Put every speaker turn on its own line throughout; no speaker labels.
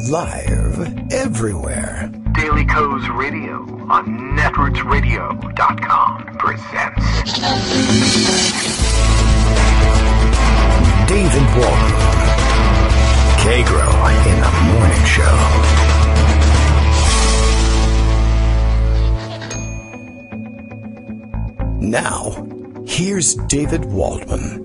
Live everywhere.
Daily Co's Radio on netrootsradio.com presents
David Waldman. Kagro in the Morning Show. Now, here's David Waldman.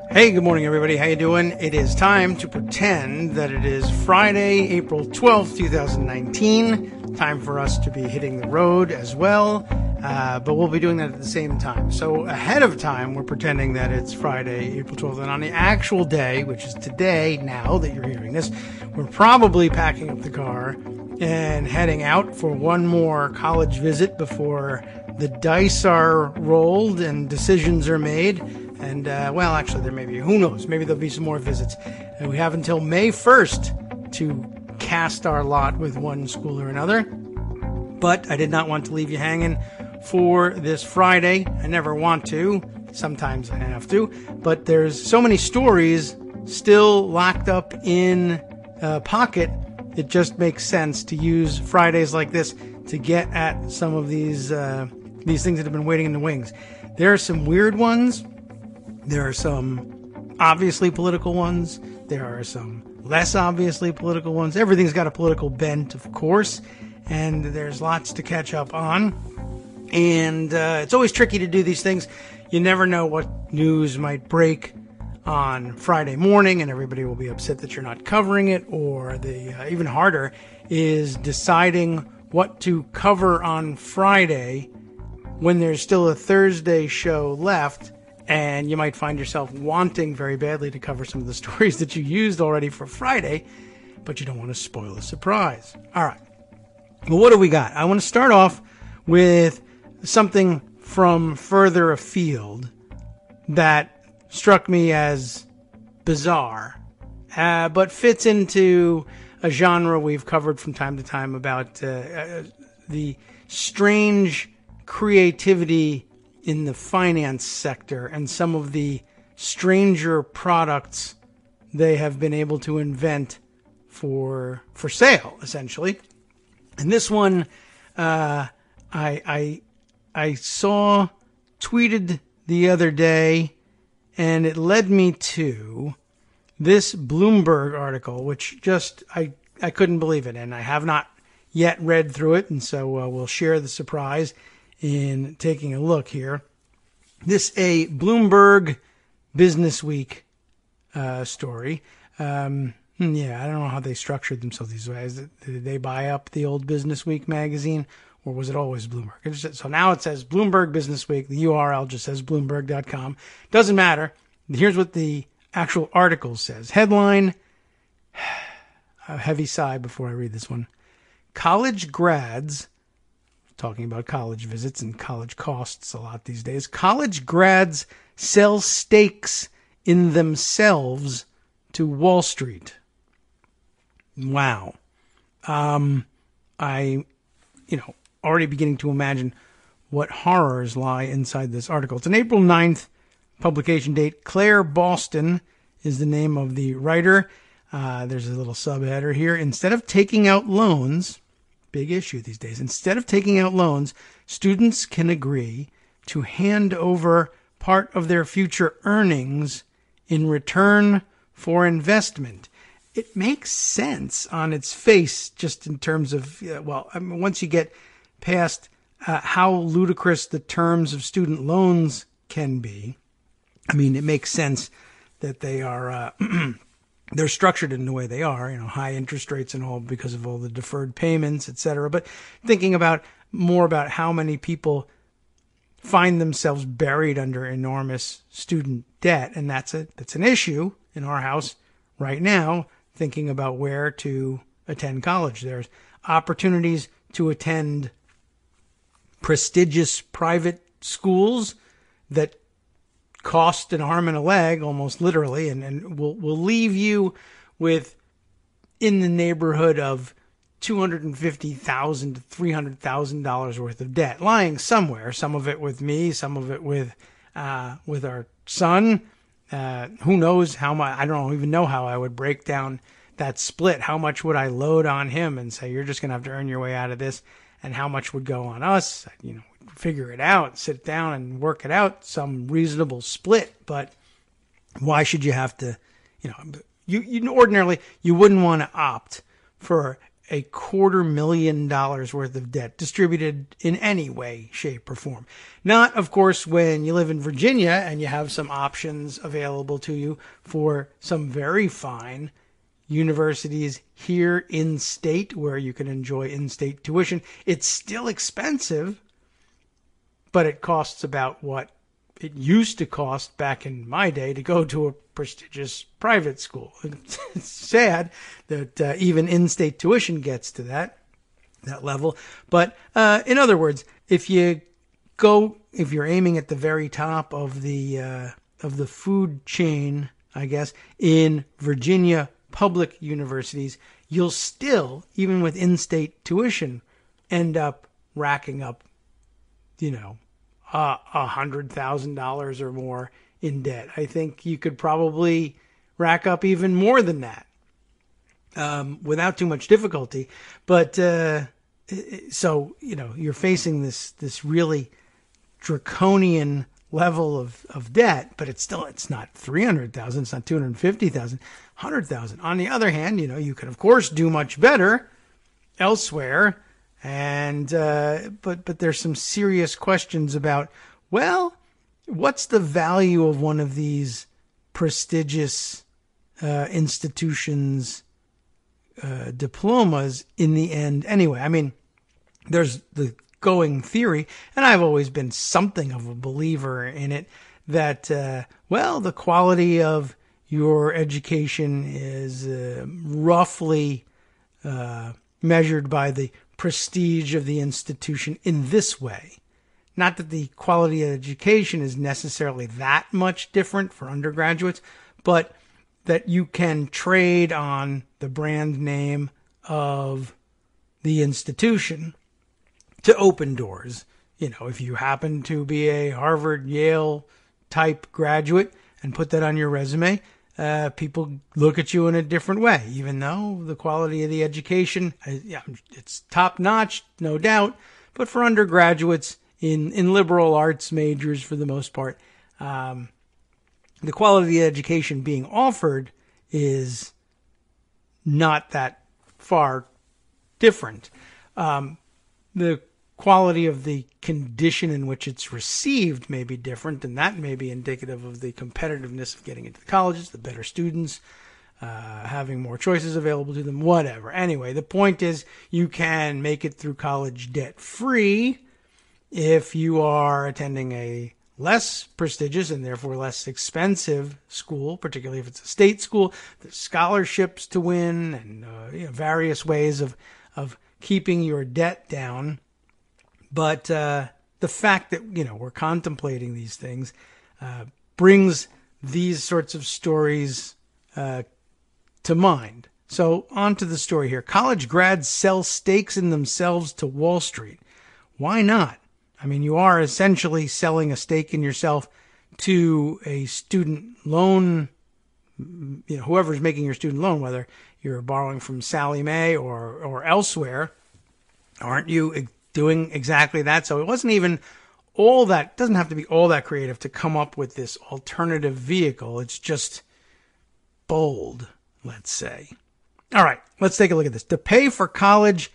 Hey, good morning, everybody. How you doing? It is time to pretend that it is Friday, April 12th, 2019. Time for us to be hitting the road as well, but we'll be doing that at the same time. So ahead of time, we're pretending that it's Friday, April 12th, and on the actual day, which is today, now that you're hearing this, we're probably packing up the car and heading out for one more college visit before the dice are rolled and decisions are made. And, well, actually, there may be, who knows, maybe there'll be some more visits. And we have until May 1st to cast our lot with one school or another. But I did not want to leave you hanging for this Friday. I never want to. Sometimes I have to. But there's so many stories still locked up in a pocket. It just makes sense to use Fridays like this to get at some of these things that have been waiting in the wings. There are some weird ones. There are some obviously political ones. There are some less obviously political ones. Everything's got a political bent, of course, and there's lots to catch up on. And it's always tricky to do these things. You never know what news might break on Friday morning, and everybody will be upset that you're not covering it. Or the even harder is deciding what to cover on Friday when there's still a Thursday show left. And you might find yourself wanting very badly to cover some of the stories that you used already for Friday, but you don't want to spoil the surprise. All right. Well, what do we got? I want to start off with something from further afield that struck me as bizarre, but fits into a genre we've covered from time to time about the strange creativity in the finance sector and some of the stranger products they have been able to invent for sale, essentially. And this one, I saw tweeted the other day, and it led me to this Bloomberg article, which just, I couldn't believe it. And I have not yet read through it. And so we'll share the surprise in taking a look here. This a Bloomberg Business Week story. Yeah, I don't know how they structured themselves these ways. Did they buy up the old Business Week magazine, or was it always Bloomberg? So now it says Bloomberg Business Week. The URL just says Bloomberg.com. Doesn't matter. Here's what the actual article says. Headline, a heavy sigh before I read this one. College grads, talking about college visits and college costs a lot these days. College grads sell stakes in themselves to Wall Street. Wow. Already beginning to imagine what horrors lie inside this article. It's an April 9th publication date. Claire Boston is the name of the writer. There's a little subheader here. Instead of taking out loans, big issue these days. Instead of taking out loans, students can agree to hand over part of their future earnings in return for investment. It makes sense on its face, just in terms of, once you get past how ludicrous the terms of student loans can be, it makes sense that they are they're structured in the way they are, high interest rates and all because of all the deferred payments, etc. But thinking more about how many people find themselves buried under enormous student debt, and that's an issue in our house right now, thinking about where to attend college. There's opportunities to attend prestigious private schools that cost an arm and a leg, almost literally, and will leave you with in the neighborhood of $250,000 to $300,000 worth of debt lying somewhere. Some of it with me, some of it with our son. Who knows how much? I don't even know how I would break down that split. How much would I load on him and say, you're just going to have to earn your way out of this? And how much would go on us? Figure it out, sit down and work it out, some reasonable split. But why should you have to, you ordinarily, you wouldn't want to opt for $250,000 worth of debt distributed in any way, shape, or form. Not, of course, when you live in Virginia and you have some options available to you for some very fine universities here in state where you can enjoy in-state tuition. It's still expensive, but it costs about what it used to cost back in my day to go to a prestigious private school. It's sad that even in-state tuition gets to that level. But in other words, if you're aiming at the very top of the food chain, I guess, in Virginia public universities, you'll still, even with in-state tuition, end up racking up, $100,000 or more in debt. I think you could probably rack up even more than that without too much difficulty. But so, you're facing this really draconian level of debt, but it's not 300,000, it's not 250,000, 100,000. On the other hand, you could of course do much better elsewhere. And but there's some serious questions about, well, what's the value of one of these prestigious institutions' diplomas in the end anyway? I mean, there's the going theory, and I've always been something of a believer in it, that, the quality of your education is roughly measured by the prestige of the institution in this way. Not that the quality of education is necessarily that much different for undergraduates, but that you can trade on the brand name of the institution to open doors. If you happen to be a Harvard, Yale type graduate and put that on your resume, people look at you in a different way, even though the quality of the education, it's top notch, no doubt. But for undergraduates in liberal arts majors, for the most part, the quality of the education being offered is not that far different. The quality of the condition in which it's received may be different, and that may be indicative of the competitiveness of getting into the colleges, the better students, having more choices available to them, whatever. Anyway, the point is you can make it through college debt-free if you are attending a less prestigious and therefore less expensive school, particularly if it's a state school. There's scholarships to win and various ways of keeping your debt down. But the fact that, we're contemplating these things brings these sorts of stories to mind. So on to the story here. College grads sell stakes in themselves to Wall Street. Why not? I mean, you are essentially selling a stake in yourself to a student loan, whoever's making your student loan, whether you're borrowing from Sallie Mae or elsewhere. Aren't you doing exactly that? So it wasn't even doesn't have to be all that creative to come up with this alternative vehicle. It's just bold, let's say. All right, let's take a look at this. To pay for college,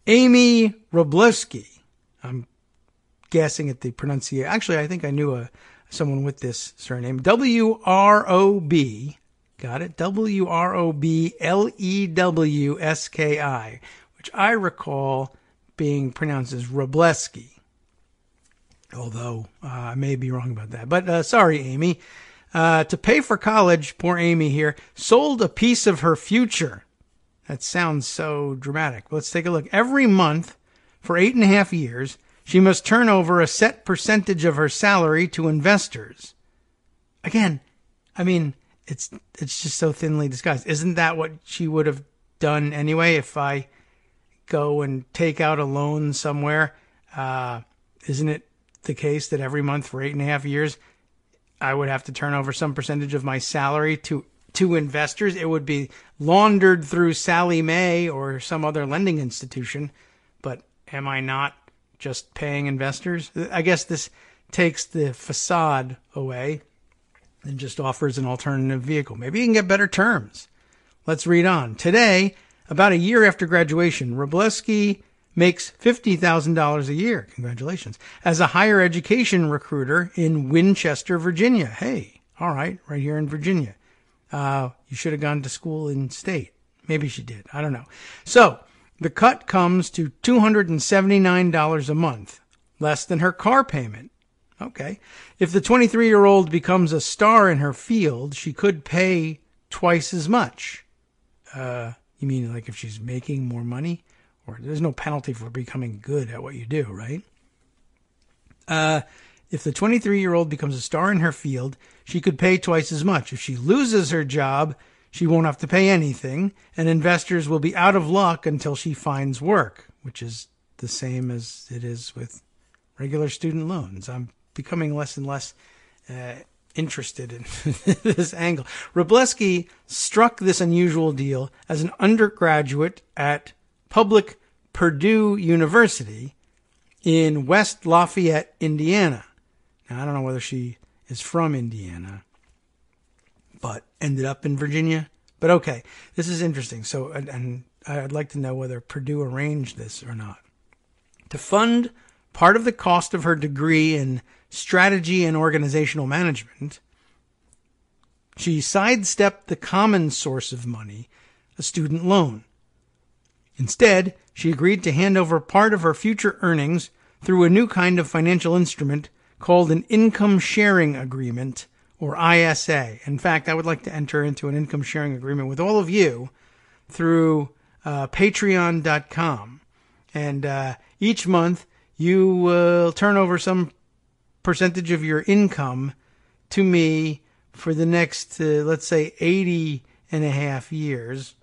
Amy Wroblewski. I'm guessing at the pronunciation. Actually, I think I knew someone with this surname. W-R-O-B. Got it? W-R-O-B-L-E-W-S-K-I, which I recall being pronounced as Wroblewski. Although I may be wrong about that. But sorry, Amy. To pay for college, poor Amy here, sold a piece of her future. That sounds so dramatic. Let's take a look. Every month for 8.5 years, she must turn over a set percentage of her salary to investors. Again, I mean, it's just so thinly disguised. Isn't that what she would have done anyway if I go and take out a loan somewhere? Isn't it the case that every month for 8.5 years, I would have to turn over some percentage of my salary to to investors. It would be laundered through Sallie Mae or some other lending institution. But am I not just paying investors? I guess this takes the facade away and just offers an alternative vehicle. Maybe you can get better terms. Let's read on. Today, about a year after graduation, Wroblewski makes $50,000 a year. Congratulations. As a higher education recruiter in Winchester, Virginia. Hey, all right, right here in Virginia. You should have gone to school in state. Maybe she did. I don't know. So the cut comes to $279 a month, less than her car payment. Okay. If the 23-year-old becomes a star in her field, she could pay twice as much. You mean like if she's making more money? Or there's no penalty for becoming good at what you do, right? If the 23-year-old becomes a star in her field, she could pay twice as much. If she loses her job, she won't have to pay anything, and investors will be out of luck until she finds work, which is the same as it is with regular student loans. I'm becoming less and less interested in this angle. Wroblewski struck this unusual deal as an undergraduate at public Purdue University in West Lafayette, Indiana. Now, I don't know whether she is from Indiana, but ended up in Virginia. But okay, this is interesting. So, and I'd like to know whether Purdue arranged this or not. To fund part of the cost of her degree in strategy and organizational management, she sidestepped the common source of money, a student loan. Instead, she agreed to hand over part of her future earnings through a new kind of financial instrument called an income sharing agreement, or ISA. In fact, I would like to enter into an income sharing agreement with all of you through patreon.com. And each month, you will turn over some percentage of your income to me for the next, let's say, 80 and a half years.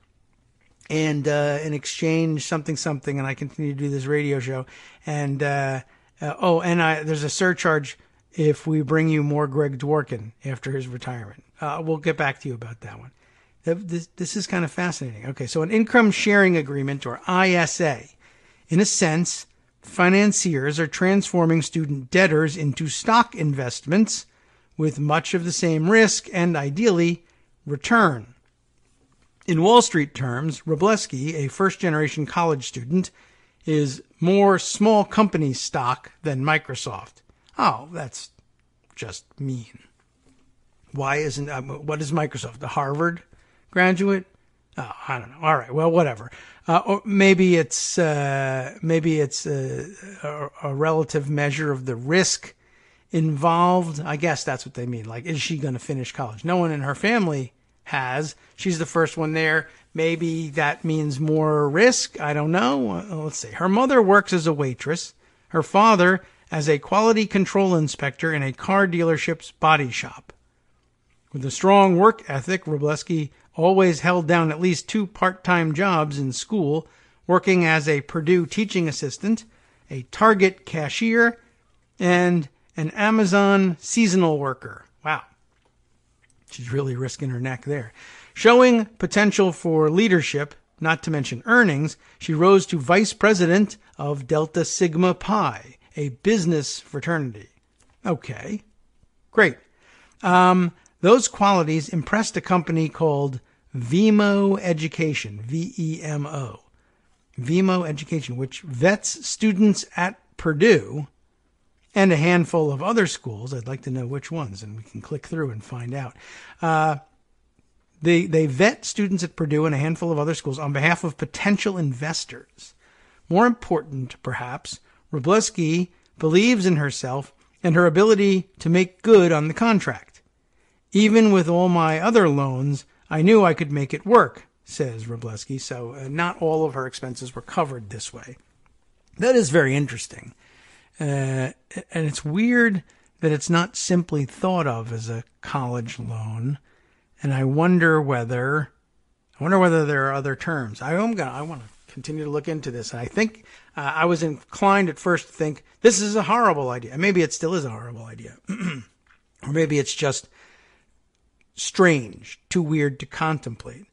And in exchange, something, and I continue to do this radio show. And there's a surcharge if we bring you more Greg Dworkin after his retirement. We'll get back to you about that one. This is kind of fascinating. Okay, so an income sharing agreement, or ISA. In a sense, financiers are transforming student debtors into stock investments with much of the same risk and, ideally, return. In Wall Street terms, Wroblewski, a first-generation college student, is more small company stock than Microsoft. Oh, that's just mean. Why isn't, what is Microsoft, a Harvard graduate? Oh, I don't know. All right, well, whatever. Or maybe it's a relative measure of the risk involved. I guess that's what they mean. Like, is she going to finish college? No one in her family has. She's the first one there. Maybe that means more risk. I don't know. Let's see. Her mother works as a waitress. Her father as a quality control inspector in a car dealership's body shop. With a strong work ethic, Wroblewski always held down at least 2 part-time jobs in school, working as a Purdue teaching assistant, a Target cashier, and an Amazon seasonal worker. Wow. She's really risking her neck there. Showing potential for leadership, not to mention earnings, she rose to vice president of Delta Sigma Pi, a business fraternity. Okay, great. Those qualities impressed a company called Vemo Education, V-E-M-O. Vemo Education, which vets students at Purdue and a handful of other schools. I'd like to know which ones, and we can click through and find out. They vet students at Purdue and a handful of other schools on behalf of potential investors. More important, perhaps, Wroblewski believes in herself and her ability to make good on the contract. Even with all my other loans, I knew I could make it work, says Wroblewski. So not all of her expenses were covered this way. That is very interesting. And it's weird that it's not simply thought of as a college loan. And I wonder whether there are other terms. I want to continue to look into this. And I think I was inclined at first to think this is a horrible idea. Maybe it still is a horrible idea. Or maybe it's just strange, too weird to contemplate.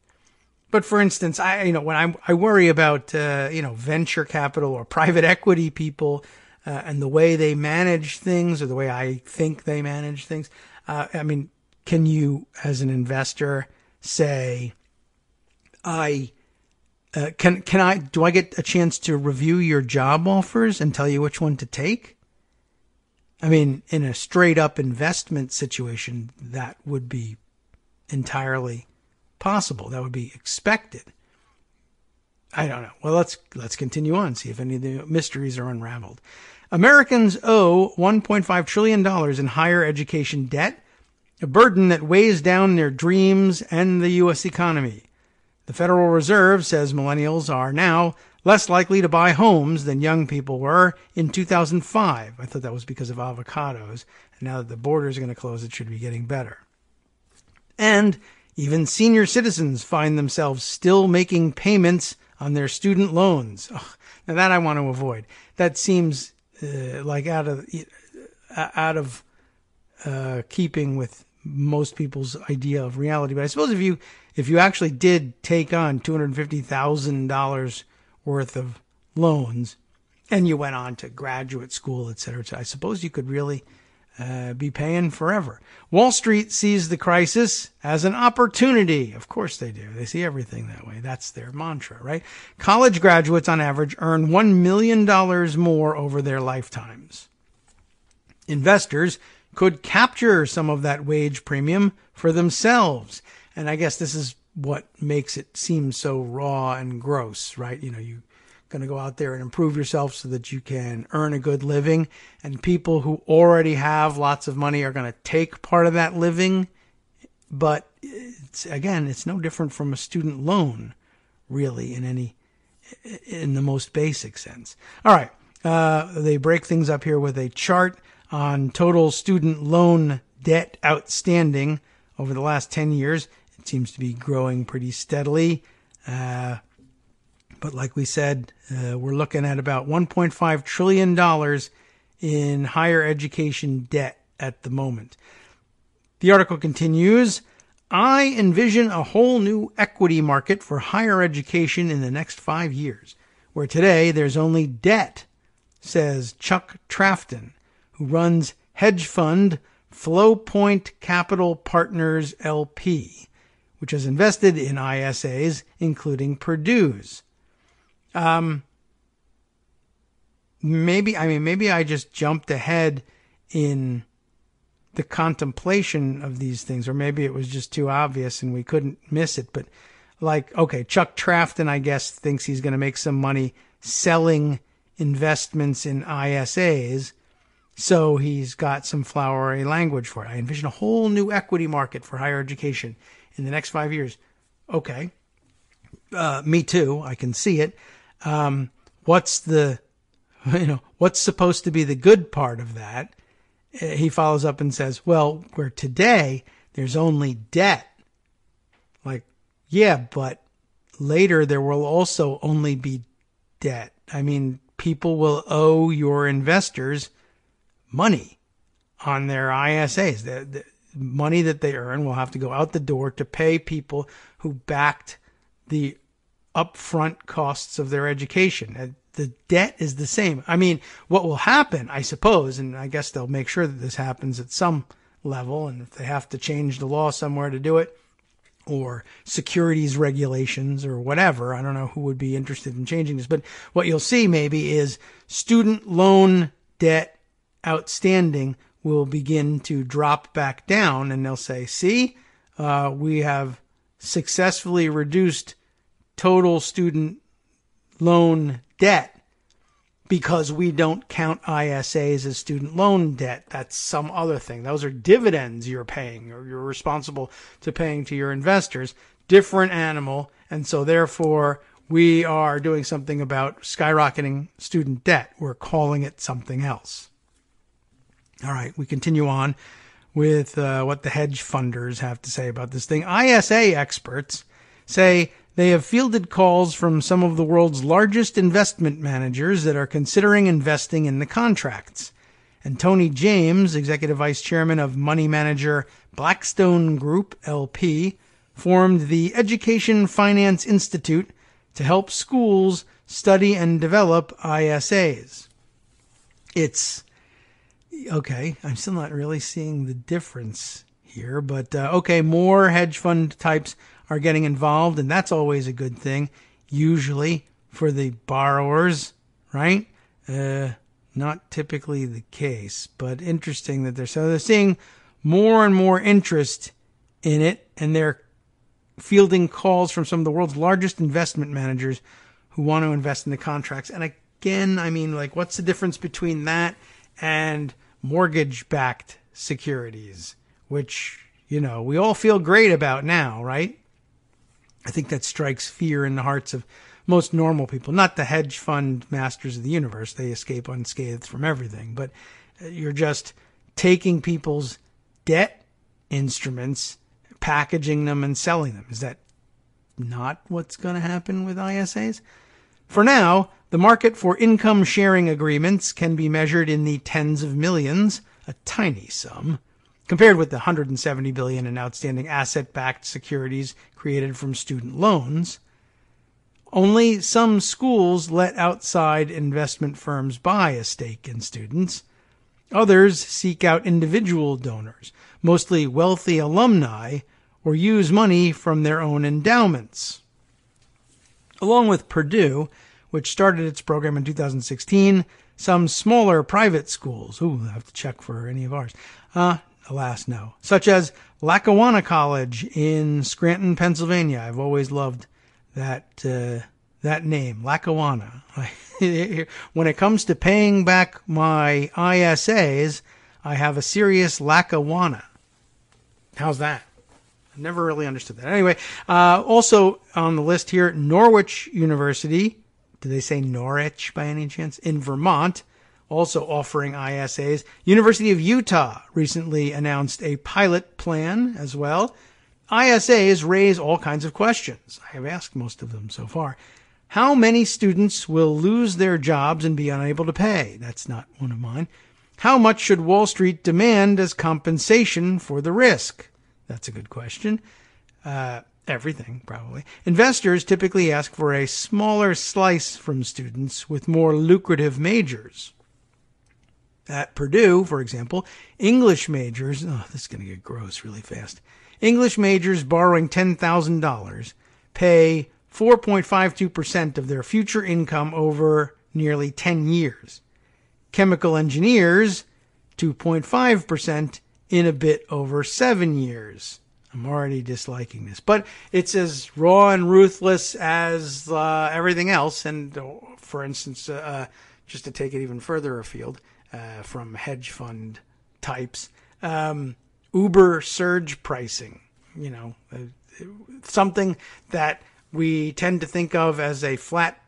But for instance, when I worry about, venture capital or private equity people, and the way they manage things or the way I think they manage things, can you, as an investor, say, do I get a chance to review your job offers and tell you which one to take? I mean, in a straight up investment situation, that would be entirely possible. That would be expected. I don't know. Well, let's continue on, see if any of the mysteries are unraveled. Americans owe $1.5 trillion in higher education debt, a burden that weighs down their dreams and the U.S. economy. The Federal Reserve says millennials are now less likely to buy homes than young people were in 2005. I thought that was because of avocados. And now that the borders are going to close, it should be getting better. And even senior citizens find themselves still making payments on their student loans. Oh, now that I want to avoid. That seems like out of keeping with most people's idea of reality. But I suppose if you actually did take on $250,000 worth of loans and you went on to graduate school, et cetera, I suppose you could really be paying forever. Wall Street sees the crisis as an opportunity. Of course they do. They see everything that way. That's their mantra, right? College graduates on average earn $1 million more over their lifetimes. Investors could capture some of that wage premium for themselves. And I guess this is what makes it seem so raw and gross, right? You're going to go out there and improve yourself so that you can earn a good living. And people who already have lots of money are going to take part of that living. But it's no different from a student loan, really, in the most basic sense. All right. They break things up here with a chart on total student loan debt outstanding over the last 10 years. It seems to be growing pretty steadily. But like we said, we're looking at about $1.5 trillion in higher education debt at the moment. The article continues, I envision a whole new equity market for higher education in the next 5 years, where today there's only debt, says Chuck Trafton, who runs hedge fund Flowpoint Capital Partners LP, which has invested in ISAs, including Purdue's. Maybe I just jumped ahead in the contemplation of these things, or maybe it was just too obvious and we couldn't miss it. But Chuck Trafton, I guess, thinks he's going to make some money selling investments in ISAs. So he's got some flowery language for it. I envision a whole new equity market for higher education in the next 5 years. Okay. Me too. I can see it. What's supposed to be the good part of that? He follows up and says, well, where today there's only debt. But later there will also only be debt. I mean, people will owe your investors money on their ISAs. The money that they earn will have to go out the door to pay people who backed the upfront costs of their education. The debt is the same. I mean, what will happen, I suppose, and I guess they'll make sure that this happens at some level, and if they have to change the law somewhere to do it, or securities regulations or whatever, I don't know who would be interested in changing this, but what you'll see maybe is student loan debt outstanding will begin to drop back down, and they'll say, see, we have successfully reduced total student loan debt because we don't count ISAs as student loan debt. That's some other thing. Those are dividends you're paying, or you're responsible to paying to your investors. Different animal. And so therefore we are doing something about skyrocketing student debt. We're calling it something else. All right, we continue on with what the hedge funders have to say about this thing. ISA experts say they have fielded calls from some of the world's largest investment managers that are considering investing in the contracts. And Tony James, executive vice chairman of money manager Blackstone Group, LP, formed the Education Finance Institute to help schools study and develop ISAs. It's okay. I'm still not really seeing the difference here, but okay, more hedge fund types are getting involved, and that's always a good thing, usually for the borrowers, right? Not typically the case, but interesting that they're seeing more and more interest in it, and they're fielding calls from some of the world's largest investment managers who want to invest in the contracts. And again, I mean, like, what's the difference between that and mortgage-backed securities, which, you know, we all feel great about now, right? I think that strikes fear in the hearts of most normal people, not the hedge fund masters of the universe. They escape unscathed from everything, but you're just taking people's debt instruments, packaging them and selling them. Is that not what's going to happen with ISAs? For now, the market for income sharing agreements can be measured in the tens of millions, a tiny sum, compared with the $170 billion in outstanding asset-backed securities created from student loans. Only some schools let outside investment firms buy a stake in students. Others seek out individual donors, mostly wealthy alumni, or use money from their own endowments. Along with Purdue, which started its program in 2016, some smaller private schools, I have to check for any of ours, alas, no, such as Lackawanna College in Scranton, Pennsylvania. I've always loved that name, Lackawanna. When it comes to paying back my ISAs, I have a serious Lackawanna. How's that? I never really understood that. Anyway, also on the list here, Norwich University. Do they say Norwich by any chance? In Vermont, also offering ISAs. University of Utah recently announced a pilot plan as well. ISAs raise all kinds of questions. I have asked most of them so far. How many students will lose their jobs and be unable to pay? That's not one of mine. How much should Wall Street demand as compensation for the risk? That's a good question. Everything, probably. Investors typically ask for a smaller slice from students with more lucrative majors. At Purdue, for example, English majors, this is going to get gross really fast. English majors borrowing $10,000 pay 4.52% of their future income over nearly 10 years. Chemical engineers, 2.5% in a bit over 7 years. I'm already disliking this, but it's as raw and ruthless as everything else. And for instance, just to take it even further afield from hedge fund types, Uber surge pricing, something that we tend to think of as a flat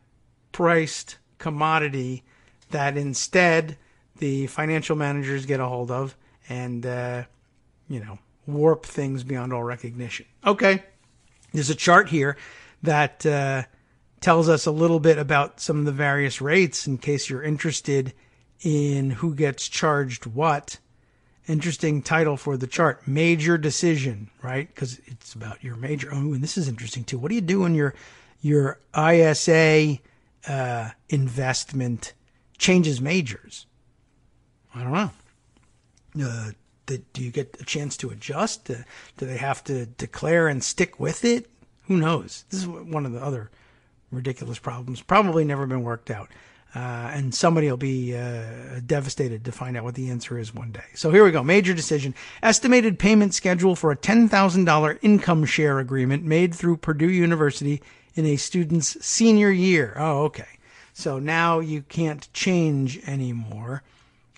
priced commodity that instead the financial managers get a hold of and, warp things beyond all recognition. Okay. There's a chart here that tells us a little bit about some of the various rates in case you're interested in who gets charged what. Interesting title for the chart, Major Decision, right? Because it's about your major. Oh, and this is interesting too. What do you do when your ISA investment changes majors? I don't know. Do you get a chance to adjust? Do they have to declare and stick with it? Who knows? This is one of the other ridiculous problems. Probably never been worked out. And somebody will be devastated to find out what the answer is one day. So here we go. Major decision. Estimated payment schedule for a $10,000 income share agreement made through Purdue University in a student's senior year. Oh, okay. So now you can't change anymore.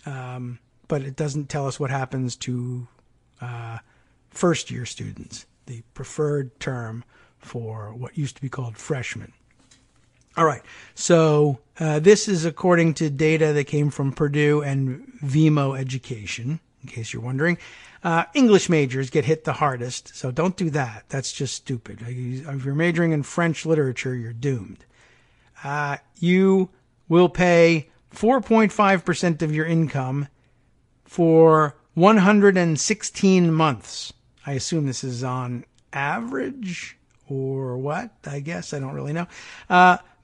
But it doesn't tell us what happens to first-year students, the preferred term for what used to be called freshmen. All right, so this is according to data that came from Purdue and Vimo Education, in case you're wondering. English majors get hit the hardest, so don't do that. That's just stupid. If you're majoring in French literature, you're doomed. You will pay 4.5% of your income for 116 months. I assume this is on average or what? I guess. I don't really know.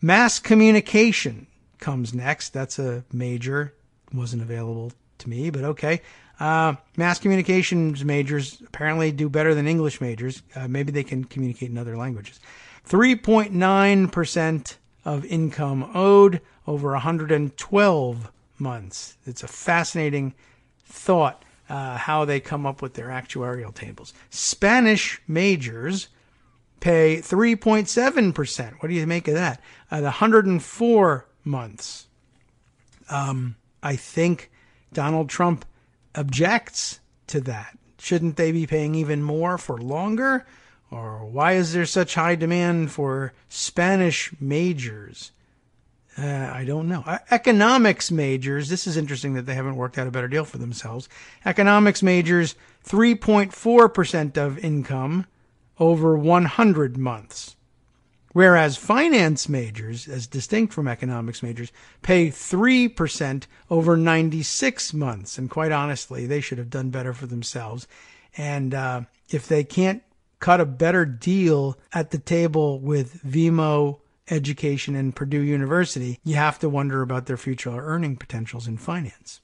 Mass communication comes next. That's a major. Wasn't available to me, but okay. Mass communications majors apparently do better than English majors. Maybe they can communicate in other languages. 3.9% of income owed over 112 months. It's a fascinating thought, how they come up with their actuarial tables. Spanish majors pay 3.7%. What do you make of that? At 104 months. I think Donald Trump objects to that. Shouldn't they be paying even more for longer? Or why is there such high demand for Spanish majors? I don't know. Economics majors, this is interesting that they haven't worked out a better deal for themselves. Economics majors, 3.4% of income over 100 months. Whereas finance majors, as distinct from economics majors, pay 3% over 96 months. And quite honestly, they should have done better for themselves. And if they can't cut a better deal at the table with VMO Education and Purdue University, you have to wonder about their future earning potentials in finance.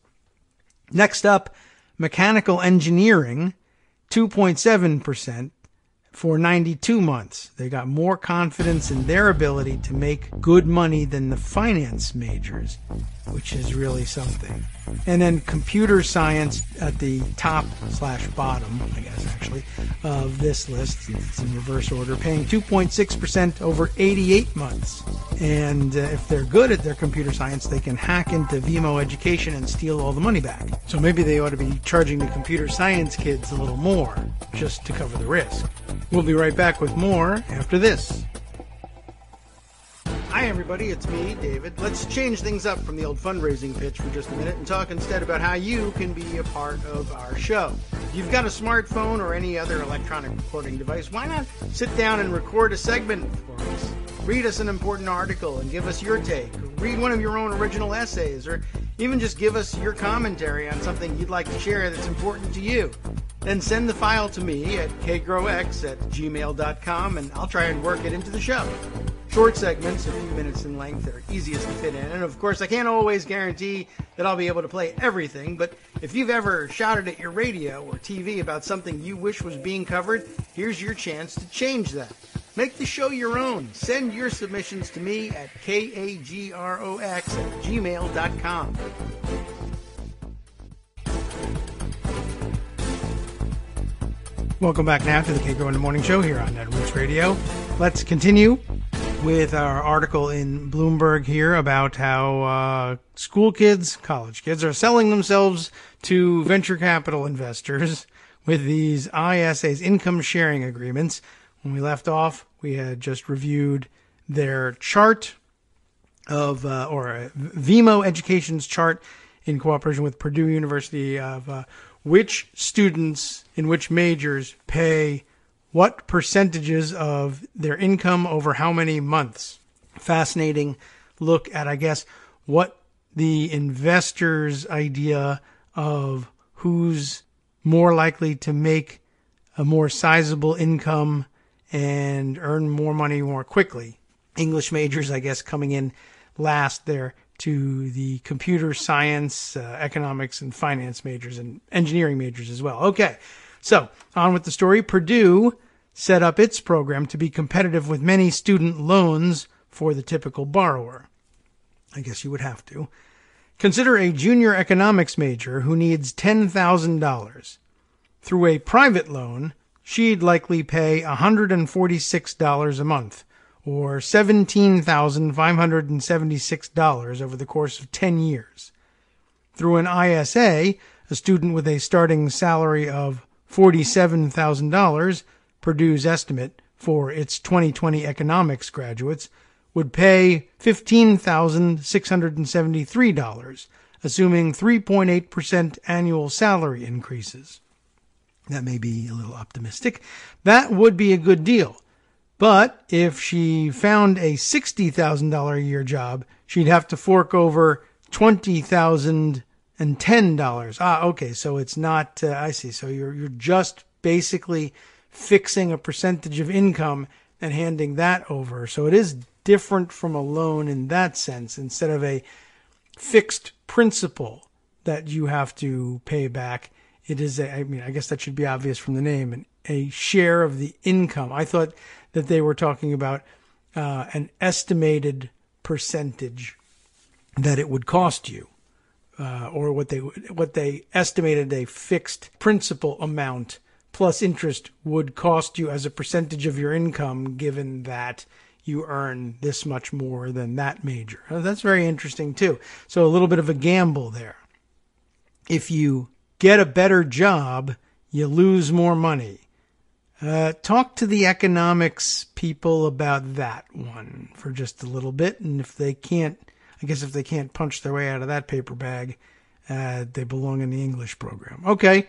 Next up, mechanical engineering, 2.7% for 92 months. They got more confidence in their ability to make good money than the finance majors, which is really something. And then computer science at the top/bottom, I guess, actually, of this list. It's in reverse order, paying 2.6% over 88 months. And if they're good at their computer science, they can hack into VMO Education and steal all the money back. So maybe they ought to be charging the computer science kids a little more, just to cover the risk. We'll be right back with more after this. Hi everybody, it's me, David. Let's change things up from the old fundraising pitch for just a minute and talk instead about how you can be a part of our show. If you've got a smartphone or any other electronic recording device, why not sit down and record a segment for us? Read us an important article and give us your take. Or read one of your own original essays, or even just give us your commentary on something you'd like to share that's important to you. Then send the file to me at kagrox@gmail.com and I'll try and work it into the show. Short segments, a few minutes in length, are easiest to fit in. And of course, I can't always guarantee that I'll be able to play everything, but if you've ever shouted at your radio or TV about something you wish was being covered, here's your chance to change that. Make the show your own. Send your submissions to me at kagrox@gmail.com. Welcome back now to the Kagro in the Morning Show here on Netroots Radio. Let's continue with our article in Bloomberg here about how school kids, college kids, are selling themselves to venture capital investors with these ISAs, income sharing agreements. When we left off, we had just reviewed their chart of, or VMO Education's chart in cooperation with Purdue University of which students in which majors pay what percentages of their income over how many months. Fascinating look at, I guess, what the investor's idea of who's more likely to make a more sizable income and earn more money more quickly. English majors, I guess, coming in last there to the computer science, economics, and finance majors, and engineering majors as well. Okay, so on with the story. Purdue set up its program to be competitive with many student loans for the typical borrower. I guess you would have to. Consider a junior economics major who needs $10,000. Through a private loan, she'd likely pay $146 a month, or $17,576 over the course of 10 years. Through an ISA, a student with a starting salary of $47,000, Purdue's estimate for its 2020 economics graduates, would pay $15,673, assuming 3.8% annual salary increases. That may be a little optimistic. That would be a good deal. But if she found a $60,000 a year job, she'd have to fork over $20,000 and $10. Okay, so it's not, I see. So you're just basically fixing a percentage of income and handing that over. So it is different from a loan in that sense. Instead of a fixed principal that you have to pay back, it is I guess that should be obvious from the name, a share of the income. I thought that they were talking about an estimated percentage that it would cost you, or what they estimated a fixed principal amount plus interest would cost you as a percentage of your income, given that you earn this much more than that major. That's very interesting too. So a little bit of a gamble there. If you get a better job, you lose more money. Talk to the economics people about that one for just a little bit. And if they can't punch their way out of that paper bag, they belong in the English program. Okay.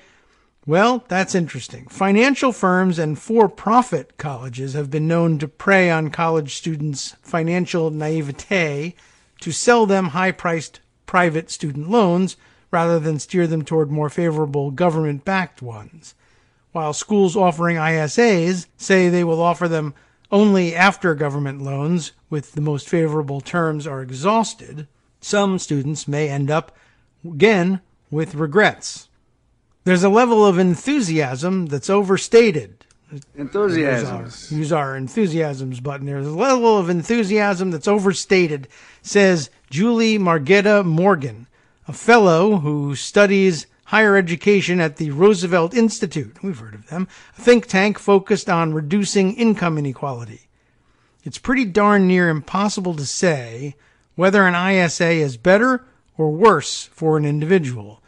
Well, that's interesting. Financial firms and for-profit colleges have been known to prey on college students' financial naivete to sell them high-priced private student loans rather than steer them toward more favorable government-backed ones. While schools offering ISAs say they will offer them only after government loans with the most favorable terms are exhausted, some students may end up, again, with regrets. There's a level of enthusiasm that's overstated.
Enthusiasms.
Use our enthusiasms button. There's a level of enthusiasm that's overstated, says Julie Margetta Morgan, a fellow who studies higher education at the Roosevelt Institute. We've heard of them. A think tank focused on reducing income inequality. It's pretty darn near impossible to say whether an ISA is better or worse for an individual.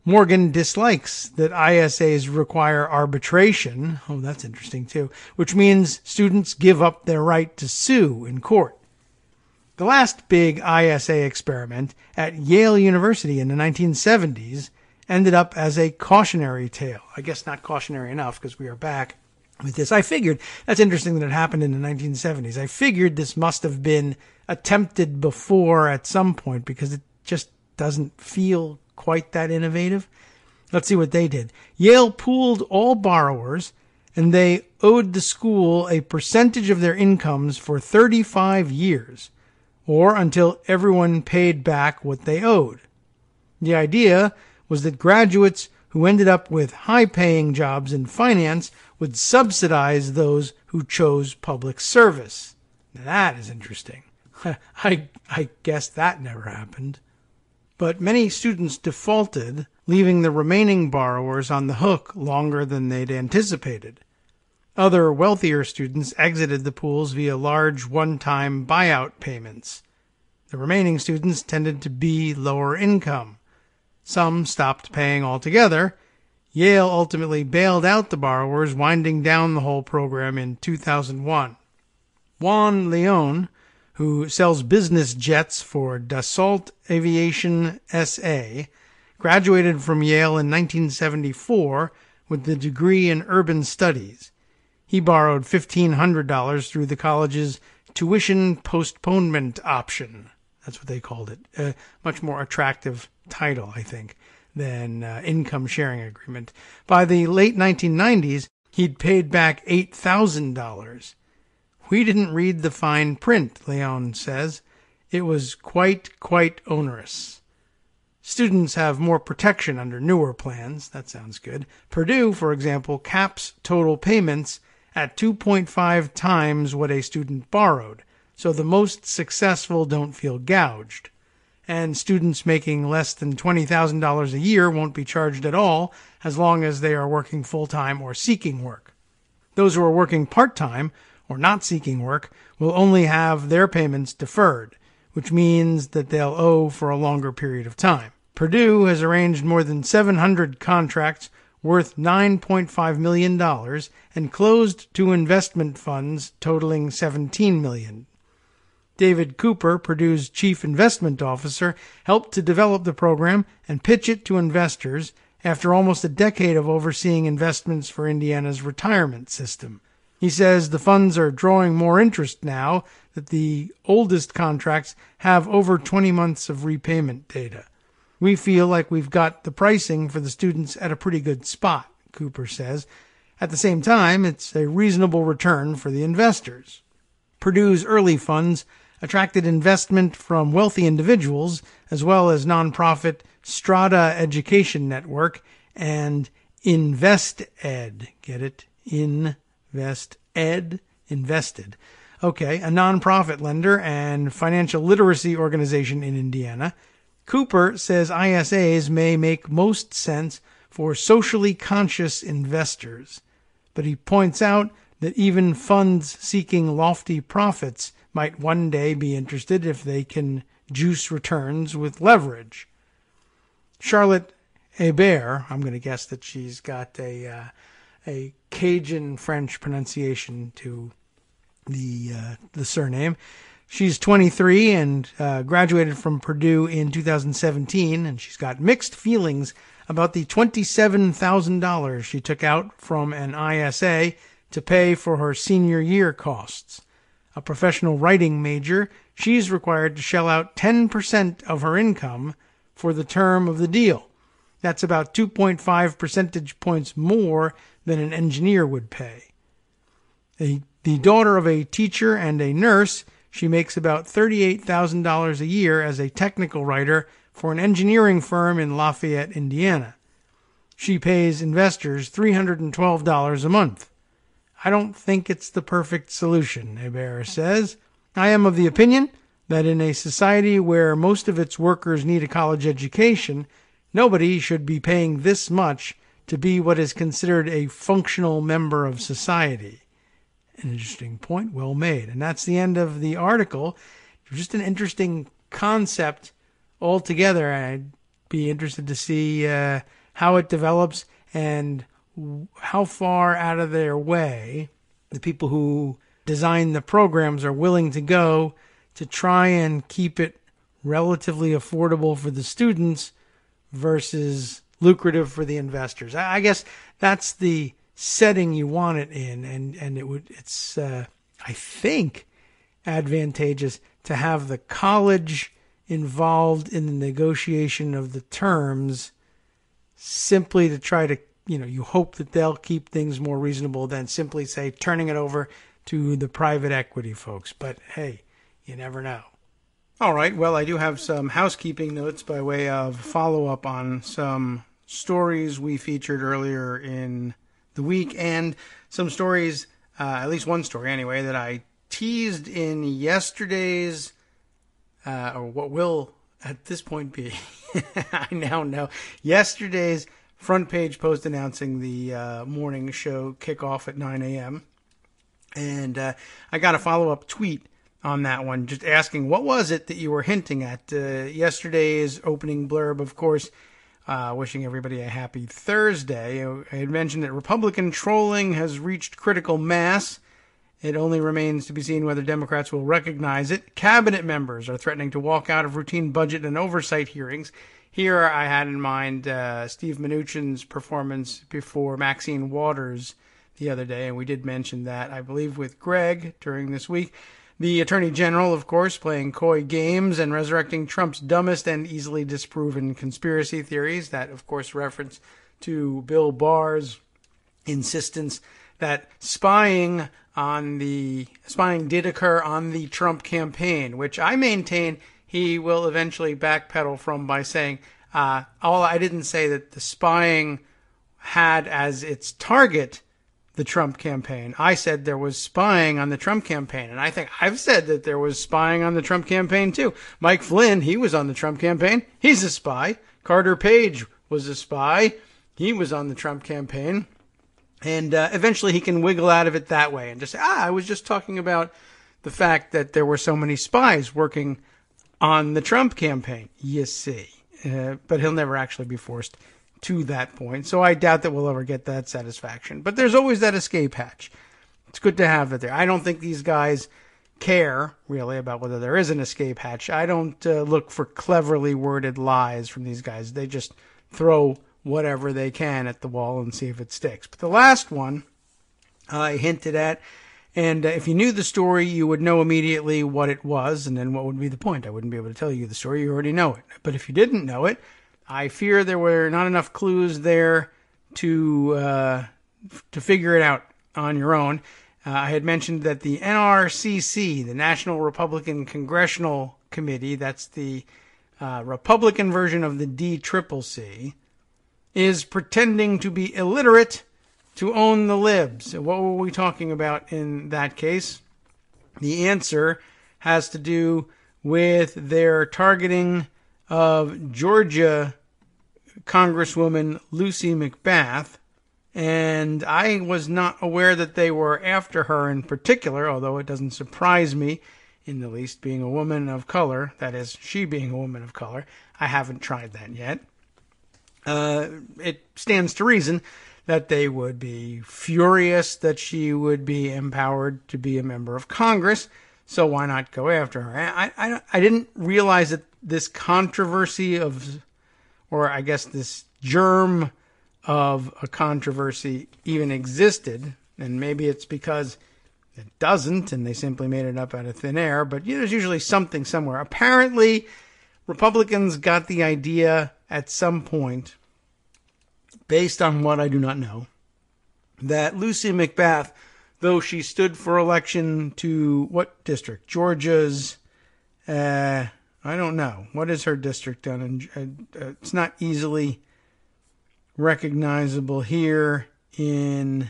Morgan dislikes that ISAs require arbitration. Oh, that's interesting too, which means students give up their right to sue in court. The last big ISA experiment at Yale University in the 1970s ended up as a cautionary tale. I guess not cautionary enough because we are back with this. I figured, that's interesting that it happened in the 1970s. I figured this must have been attempted before at some point because it just doesn't feel quite that innovative. Let's see what they did. Yale pooled all borrowers, and they owed the school a percentage of their incomes for 35 years, or until everyone paid back what they owed. The idea was that graduates who ended up with high-paying jobs in finance would subsidize those who chose public service. Now, that is interesting. I guess that never happened. But many students defaulted, leaving the remaining borrowers on the hook longer than they'd anticipated. Other wealthier students exited the pools via large one-time buyout payments. The remaining students tended to be lower income. Some stopped paying altogether. Yale ultimately bailed out the borrowers, winding down the whole program in 2001. Juan Leon, who sells business jets for Dassault Aviation SA, graduated from Yale in 1974 with the degree in urban studies. He borrowed $1,500 through the college's tuition postponement option. That's what they called it. A much more attractive title, I think, than income sharing agreement. By the late 1990s, he'd paid back $8,000. We didn't read the fine print, Leon says. It was quite onerous. Students have more protection under newer plans. That sounds good. Purdue, for example, caps total payments at 2.5 times what a student borrowed, so the most successful don't feel gouged. And students making less than $20,000 a year won't be charged at all as long as they are working full-time or seeking work. Those who are working part-time or not seeking work will only have their payments deferred, which means that they'll owe for a longer period of time. Purdue has arranged more than 700 contracts worth $9.5 million and closed 2 investment funds totaling $17 million. David Cooper, Purdue's chief investment officer, helped to develop the program and pitch it to investors after almost a decade of overseeing investments for Indiana's retirement system. He says the funds are drawing more interest now that the oldest contracts have over 20 months of repayment data. We feel like we've got the pricing for the students at a pretty good spot, Cooper says. At the same time, it's a reasonable return for the investors. Purdue's early funds attracted investment from wealthy individuals, as well as nonprofit Strata Education Network and InvestEd. Get it? InvestEd? Invested. Okay, a nonprofit lender and financial literacy organization in Indiana. Cooper says ISAs may make most sense for socially conscious investors, but he points out that even funds seeking lofty profits might one day be interested if they can juice returns with leverage. Charlotte Hebert, I'm going to guess that she's got a Cajun French pronunciation to the surname. She's 23 and graduated from Purdue in 2017, and she's got mixed feelings about the $27,000 she took out from an ISA to pay for her senior year costs. A professional writing major, she's required to shell out 10% of her income for the term of the deal. That's about 2.5 percentage points more than an engineer would pay. The daughter of a teacher and a nurse, she makes about $38,000 a year as a technical writer for an engineering firm in Lafayette, Indiana. She pays investors $312 a month. I don't think it's the perfect solution, Hebert says. I am of the opinion that in a society where most of its workers need a college education, nobody should be paying this much to be what is considered a functional member of society. An interesting point, well made. And that's the end of the article. Just an interesting concept altogether. I'd be interested to see how it develops and how far out of their way the people who design the programs are willing to go to try and keep it relatively affordable for the students versus lucrative for the investors. I guess that's the setting you want it in, and it's I think advantageous to have the college involved in the negotiation of the terms, simply to try to, you hope that they'll keep things more reasonable than simply say turning it over to the private equity folks. But hey, you never know. All right, well, I do have some housekeeping notes by way of follow-up on some stories we featured earlier in the week, and some stories, at least one story anyway, that I teased in yesterday's, or what will at this point be, I now know, yesterday's front page post announcing the morning show kickoff at 9 a.m. And I got a follow-up tweet on that one, just asking, what was it that you were hinting at? Yesterday's opening blurb, of course, wishing everybody a happy Thursday. I had mentioned that Republican trolling has reached critical mass. It only remains to be seen whether Democrats will recognize it. Cabinet members are threatening to walk out of routine budget and oversight hearings. Here I had in mind Steve Mnuchin's performance before Maxine Waters the other day, and we did mention that, I believe, with Greg during this week. The Attorney General, of course, playing coy games and resurrecting Trump's dumbest and easily disproven conspiracy theories. That, of course, reference to Bill Barr's insistence that spying did occur on the Trump campaign, which I maintain he will eventually backpedal from by saying, I didn't say that the spying had as its target the Trump campaign. I said there was spying on the Trump campaign. And I think I've said that there was spying on the Trump campaign too. Mike Flynn, he was on the Trump campaign. He's a spy. Carter Page was a spy. He was on the Trump campaign. And eventually he can wiggle out of it that way and just say, I was just talking about the fact that there were so many spies working on the Trump campaign, you see. But he'll never actually be forced to that point. So I doubt that we'll ever get that satisfaction. But there's always that escape hatch. It's good to have it there. I don't think these guys care, really, about whether there is an escape hatch. I don't look for cleverly worded lies from these guys. They just throw whatever they can at the wall and see if it sticks. But the last one I hinted at, and if you knew the story, you would know immediately what it was, and then what would be the point? I wouldn't be able to tell you the story. You already know it. But if you didn't know it, I fear there were not enough clues there to figure it out on your own. I had mentioned that the NRCC, the National Republican Congressional Committee, that's the Republican version of the DCCC, is pretending to be illiterate to own the libs. What were we talking about in that case? The answer has to do with their targeting of Georgia Congresswoman Lucy McBath, and I was not aware that they were after her in particular, although it doesn't surprise me in the least, being a woman of color, that is, she being a woman of color. I haven't tried that yet. It stands to reason that they would be furious that she would be empowered to be a member of Congress, so why not go after her? I didn't realize that this controversy of, or I guess this germ of a controversy even existed, and maybe it's because it doesn't, and they simply made it up out of thin air, but there's usually something somewhere. Apparently, Republicans got the idea at some point, based on what I do not know, that Lucy McBath, though she stood for election to what district? Georgia's, I don't know. What is her district down in? It's not easily recognizable here in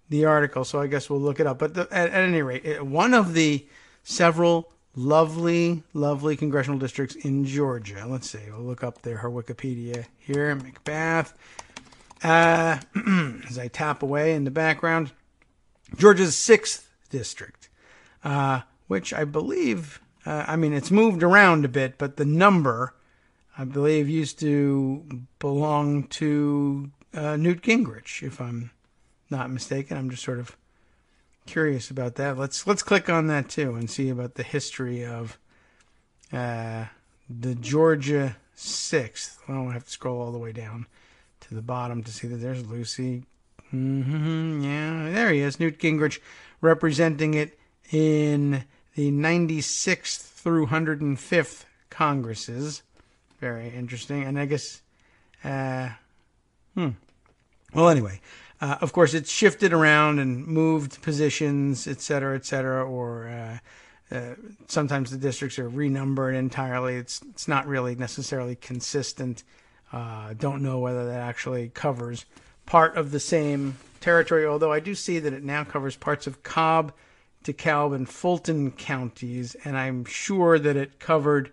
the article, so I guess we'll look it up. But at any rate, one of the several lovely, lovely congressional districts in Georgia. Let's see. We'll look up her Wikipedia here. McBath. As I tap away in the background, Georgia's 6th district, which I believe, it's moved around a bit, but the number, I believe, used to belong to Newt Gingrich, if I'm not mistaken. I'm just sort of curious about that. Let's click on that too and see about the history of the Georgia 6th. Well, I have to scroll all the way down to the bottom to see that there's Lucy. Yeah, there he is, Newt Gingrich, representing it in the 96th through 105th Congresses. Very interesting. And I guess, well, anyway, of course, it's shifted around and moved positions, et cetera, or sometimes the districts are renumbered entirely. It's not really necessarily consistent. Don't know whether that actually covers part of the same territory, although I do see that it now covers parts of Cobb, DeKalb, and Fulton counties, and I'm sure that it covered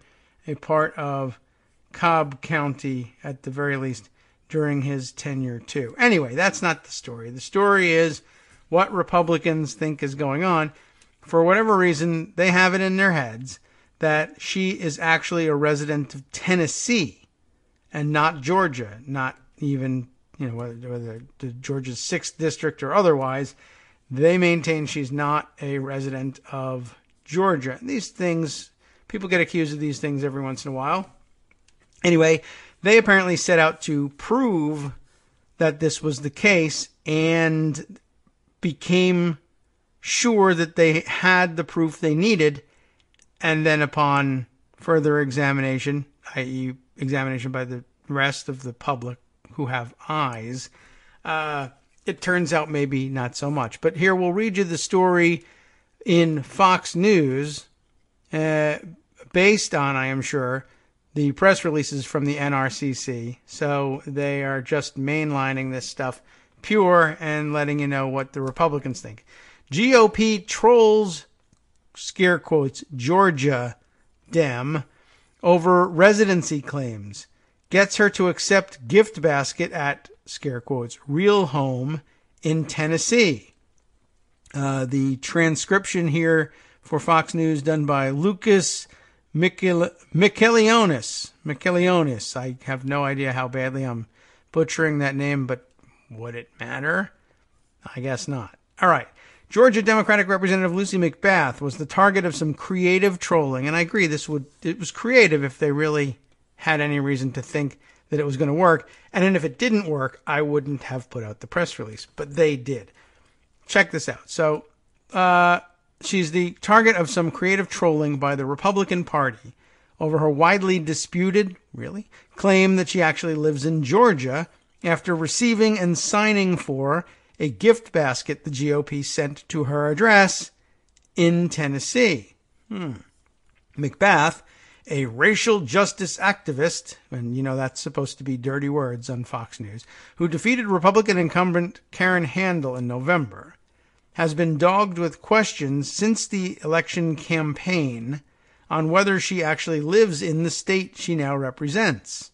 a part of Cobb County, at the very least, during his tenure, too. Anyway, that's not the story. The story is what Republicans think is going on. For whatever reason, they have it in their heads that she is actually a resident of Tennessee and not Georgia, not even, whether the Georgia's 6th district or otherwise. They maintain she's not a resident of Georgia. These things, people get accused of these things every once in a while. Anyway, they apparently set out to prove that this was the case and became sure that they had the proof they needed. And then upon further examination, i.e. examination by the rest of the public who have eyes, it turns out maybe not so much. But here we'll read you the story in Fox News, based on, I am sure, the press releases from the NRCC. So they are just mainlining this stuff pure and letting you know what the Republicans think. GOP trolls, scare quotes, Georgia Dem over residency claims. Gets her to accept gift basket at, scare quotes, real home in Tennessee. The transcription here for Fox News done by Lucas Mikelionis. I have no idea how badly I'm butchering that name, but would it matter? I guess not. All right. Georgia Democratic Representative Lucy McBath was the target of some creative trolling, and I agree it was creative if they really had any reason to think that it was going to work. And then if it didn't work, I wouldn't have put out the press release, but they did. Check this out. So, she's the target of some creative trolling by the Republican Party over her widely disputed, claim that she actually lives in Georgia after receiving and signing for a gift basket the GOP sent to her address in Tennessee. McBath, a racial justice activist, and that's supposed to be dirty words on Fox News, who defeated Republican incumbent Karen Handel in November, has been dogged with questions since the election campaign on whether she actually lives in the state she now represents.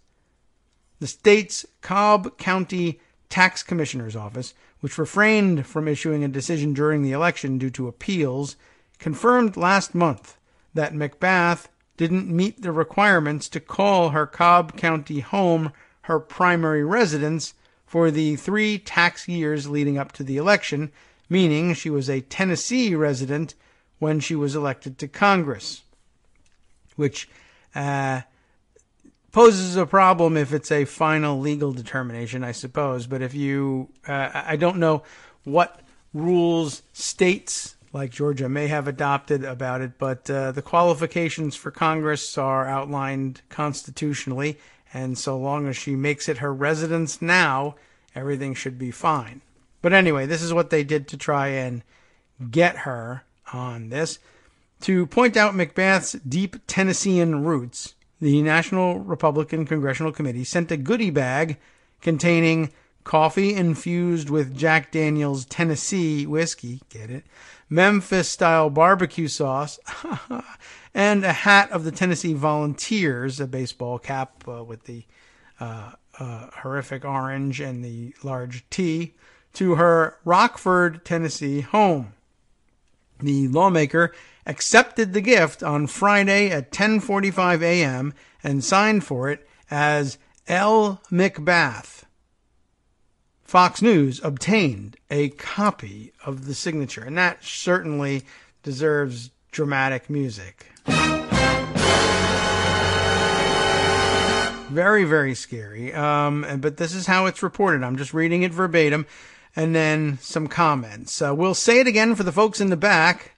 The state's Cobb County Tax Commissioner's Office, which refrained from issuing a decision during the election due to appeals, confirmed last month that McBath didn't meet the requirements to call her Cobb County home her primary residence for the 3 tax years leading up to the election, meaning she was a Tennessee resident when she was elected to Congress, which poses a problem if it's a final legal determination, I suppose. But if you, I don't know what rules states like Georgia may have adopted about it, but the qualifications for Congress are outlined constitutionally, and so long as she makes it her residence now, everything should be fine. But anyway, this is what they did to try and get her on this. To point out McBath's deep Tennessean roots, the National Republican Congressional Committee sent a goodie bag containing coffee infused with Jack Daniel's Tennessee whiskey, get it, Memphis-style barbecue sauce, and a hat of the Tennessee Volunteers, a baseball cap with the horrific orange and the large T, to her Rockford, Tennessee home. The lawmaker accepted the gift on Friday at 10:45 a.m. and signed for it as L. McBath. Fox News obtained a copy of the signature, and that certainly deserves dramatic music. Very, very scary. But this is how it's reported. I'm just reading it verbatim, and then some comments. We'll say it again for the folks in the back.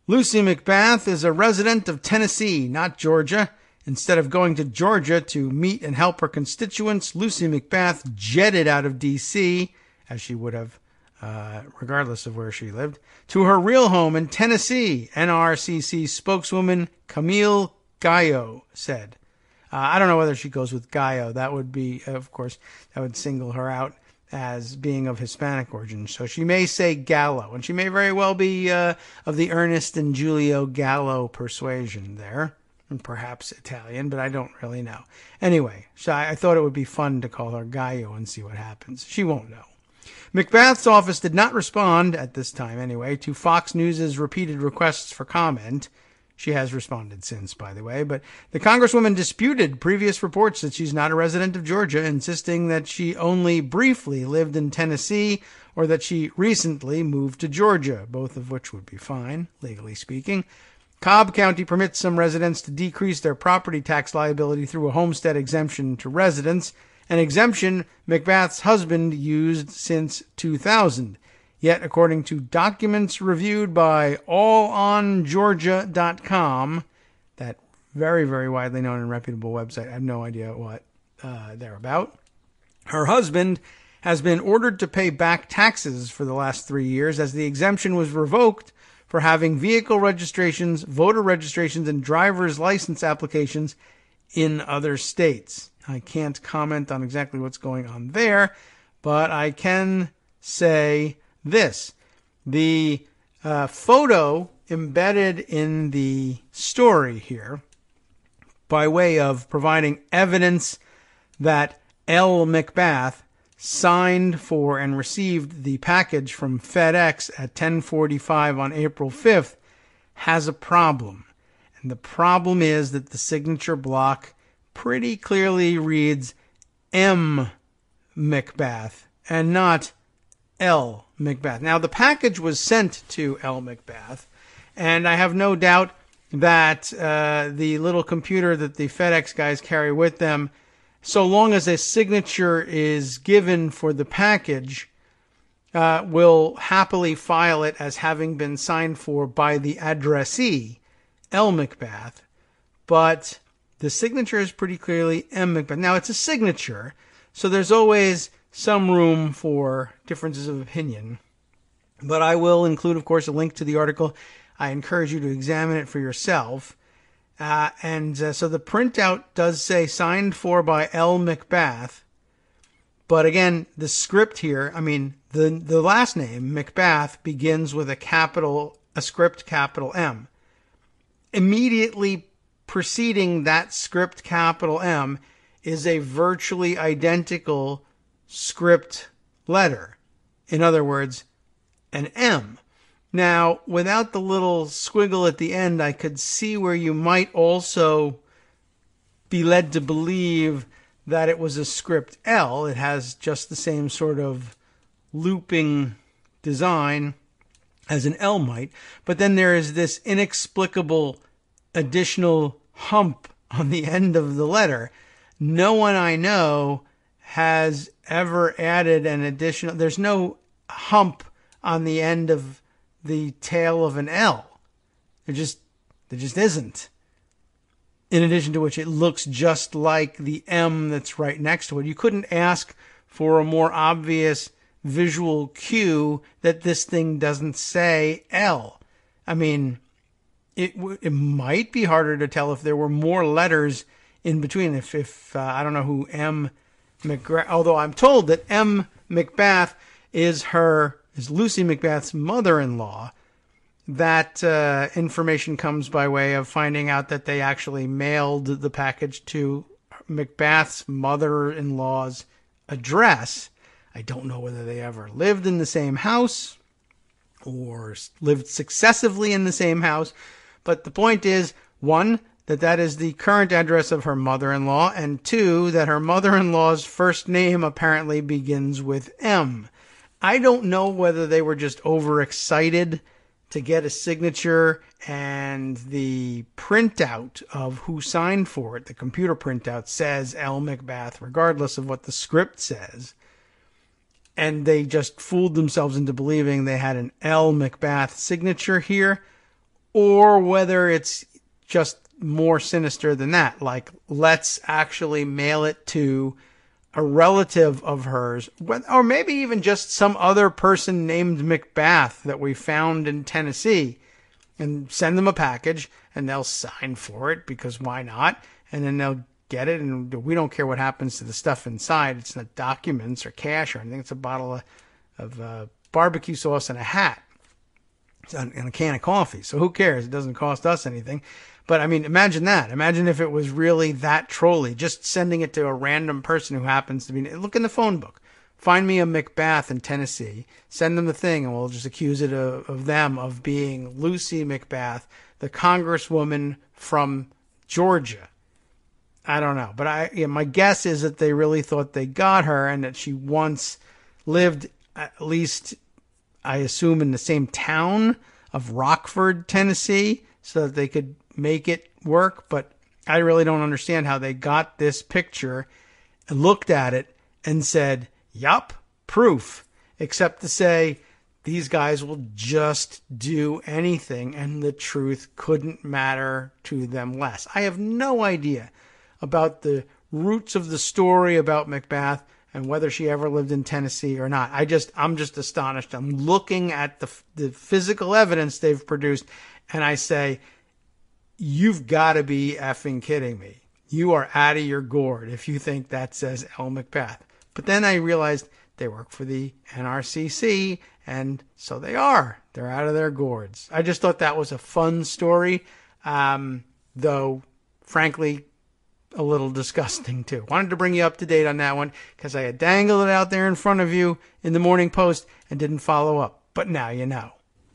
Lucy McBath is a resident of Tennessee, not Georgia. Instead of going to Georgia to meet and help her constituents, Lucy McBath jetted out of D.C., as she would have, regardless of where she lived, to her real home in Tennessee, NRCC spokeswoman Camille Gallo said. I don't know whether she goes with Gallo. That would be, of course, that would single her out as being of Hispanic origin. So she may say Gallo, and she may very well be of the Ernest and Giulio Gallo persuasion there, and perhaps Italian, but I don't really know. Anyway, so I thought it would be fun to call her Gallo and see what happens. She won't know. McBath's office did not respond, at this time anyway, to Fox News' repeated requests for comment. She has responded since, by the way, but the Congresswoman disputed previous reports that she's not a resident of Georgia, insisting that she only briefly lived in Tennessee or that she recently moved to Georgia, both of which would be fine, legally speaking. Cobb County permits some residents to decrease their property tax liability through a homestead exemption to residents, an exemption McBath's husband used since 2000. Yet, according to documents reviewed by allongeorgia.com, that very, very widely known and reputable website, I have no idea what they're about, her husband has been ordered to pay back taxes for the last 3 years as the exemption was revoked for having vehicle registrations, voter registrations, and driver's license applications in other states. I can't comment on exactly what's going on there, but I can say this. The photo embedded in the story here, by way of providing evidence that L. McBath signed for and received the package from FedEx at 10:45 on April 5th, has a problem. And the problem is that the signature block pretty clearly reads M. McBath and not L. McBath. Now, the package was sent to L. McBath, and I have no doubt that the little computer that the FedEx guys carry with them, so long as a signature is given for the package, will happily file it as having been signed for by the addressee, L. McBath. But the signature is pretty clearly M. Macbeth. Now, it's a signature, so there's always some room for differences of opinion. But I will include, of course, a link to the article. I encourage you to examine it for yourself. So the printout does say signed for by L. Macbeth. But again, the script here, the last name, Macbeth, begins with a script capital M. Immediately preceding that script capital M is a virtually identical script letter. In other words, an M. Now, without the little squiggle at the end, I could see where you might also be led to believe that it was a script L. It has just the same sort of looping design as an L might. But then there is this inexplicable additional hump on the end of the letter. No one I know has ever added an additional... There's no hump on the end of the tail of an L. There just isn't. In addition to which, it looks just like the M that's right next to it. You couldn't ask for a more obvious visual cue that this thing doesn't say L. It might be harder to tell if there were more letters in between. If I don't know who M. Macbeth, although I'm told that M. Macbeth is Lucy Macbeth's mother-in-law. That information comes by way of finding out that they actually mailed the package to Macbeth's mother-in-law's address. I don't know whether they ever lived in the same house or lived successively in the same house. But the point is, one, that is the current address of her mother-in-law, and two, that her mother-in-law's first name apparently begins with M. I don't know whether they were just overexcited to get a signature, and the printout of who signed for it, the computer printout, says L. Macbeth, regardless of what the script says. And they just fooled themselves into believing they had an L. Macbeth signature here, or whether it's just more sinister than that. Like, let's actually mail it to a relative of hers, or maybe even just some other person named Macbeth that we found in Tennessee, and send them a package, and they'll sign for it, because why not? And then they'll get it, and we don't care what happens to the stuff inside. It's not documents or cash or anything. It's a bottle of barbecue sauce and a hat and a can of coffee. So who cares? It doesn't cost us anything. But imagine that. Imagine if it was really that trolly, just sending it to a random person who happens to be... Look in the phone book. Find me a Macbeth in Tennessee. Send them the thing, and we'll just accuse it of them of being Lucy Macbeth, the congresswoman from Georgia. I don't know. But my guess is that they really thought they got her, and that she once lived, at least, I assume, in the same town of Rockford, Tennessee, so that they could make it work. But I really don't understand how they got this picture and looked at it and said, yup, proof, except to say these guys will just do anything and the truth couldn't matter to them less. I have no idea about the roots of the story about Macbeth and whether she ever lived in Tennessee or not. I'm just astonished. I'm looking at the physical evidence they've produced, and I say, you've got to be effing kidding me. You are out of your gourd if you think that says L. Macbeth. But then I realized they work for the NRCC, and so they are. They're out of their gourds. I just thought that was a fun story, though, frankly, a little disgusting too. Wanted to bring you up to date on that one because I had dangled it out there in front of you in the Morning Post and didn't follow up. But now you know.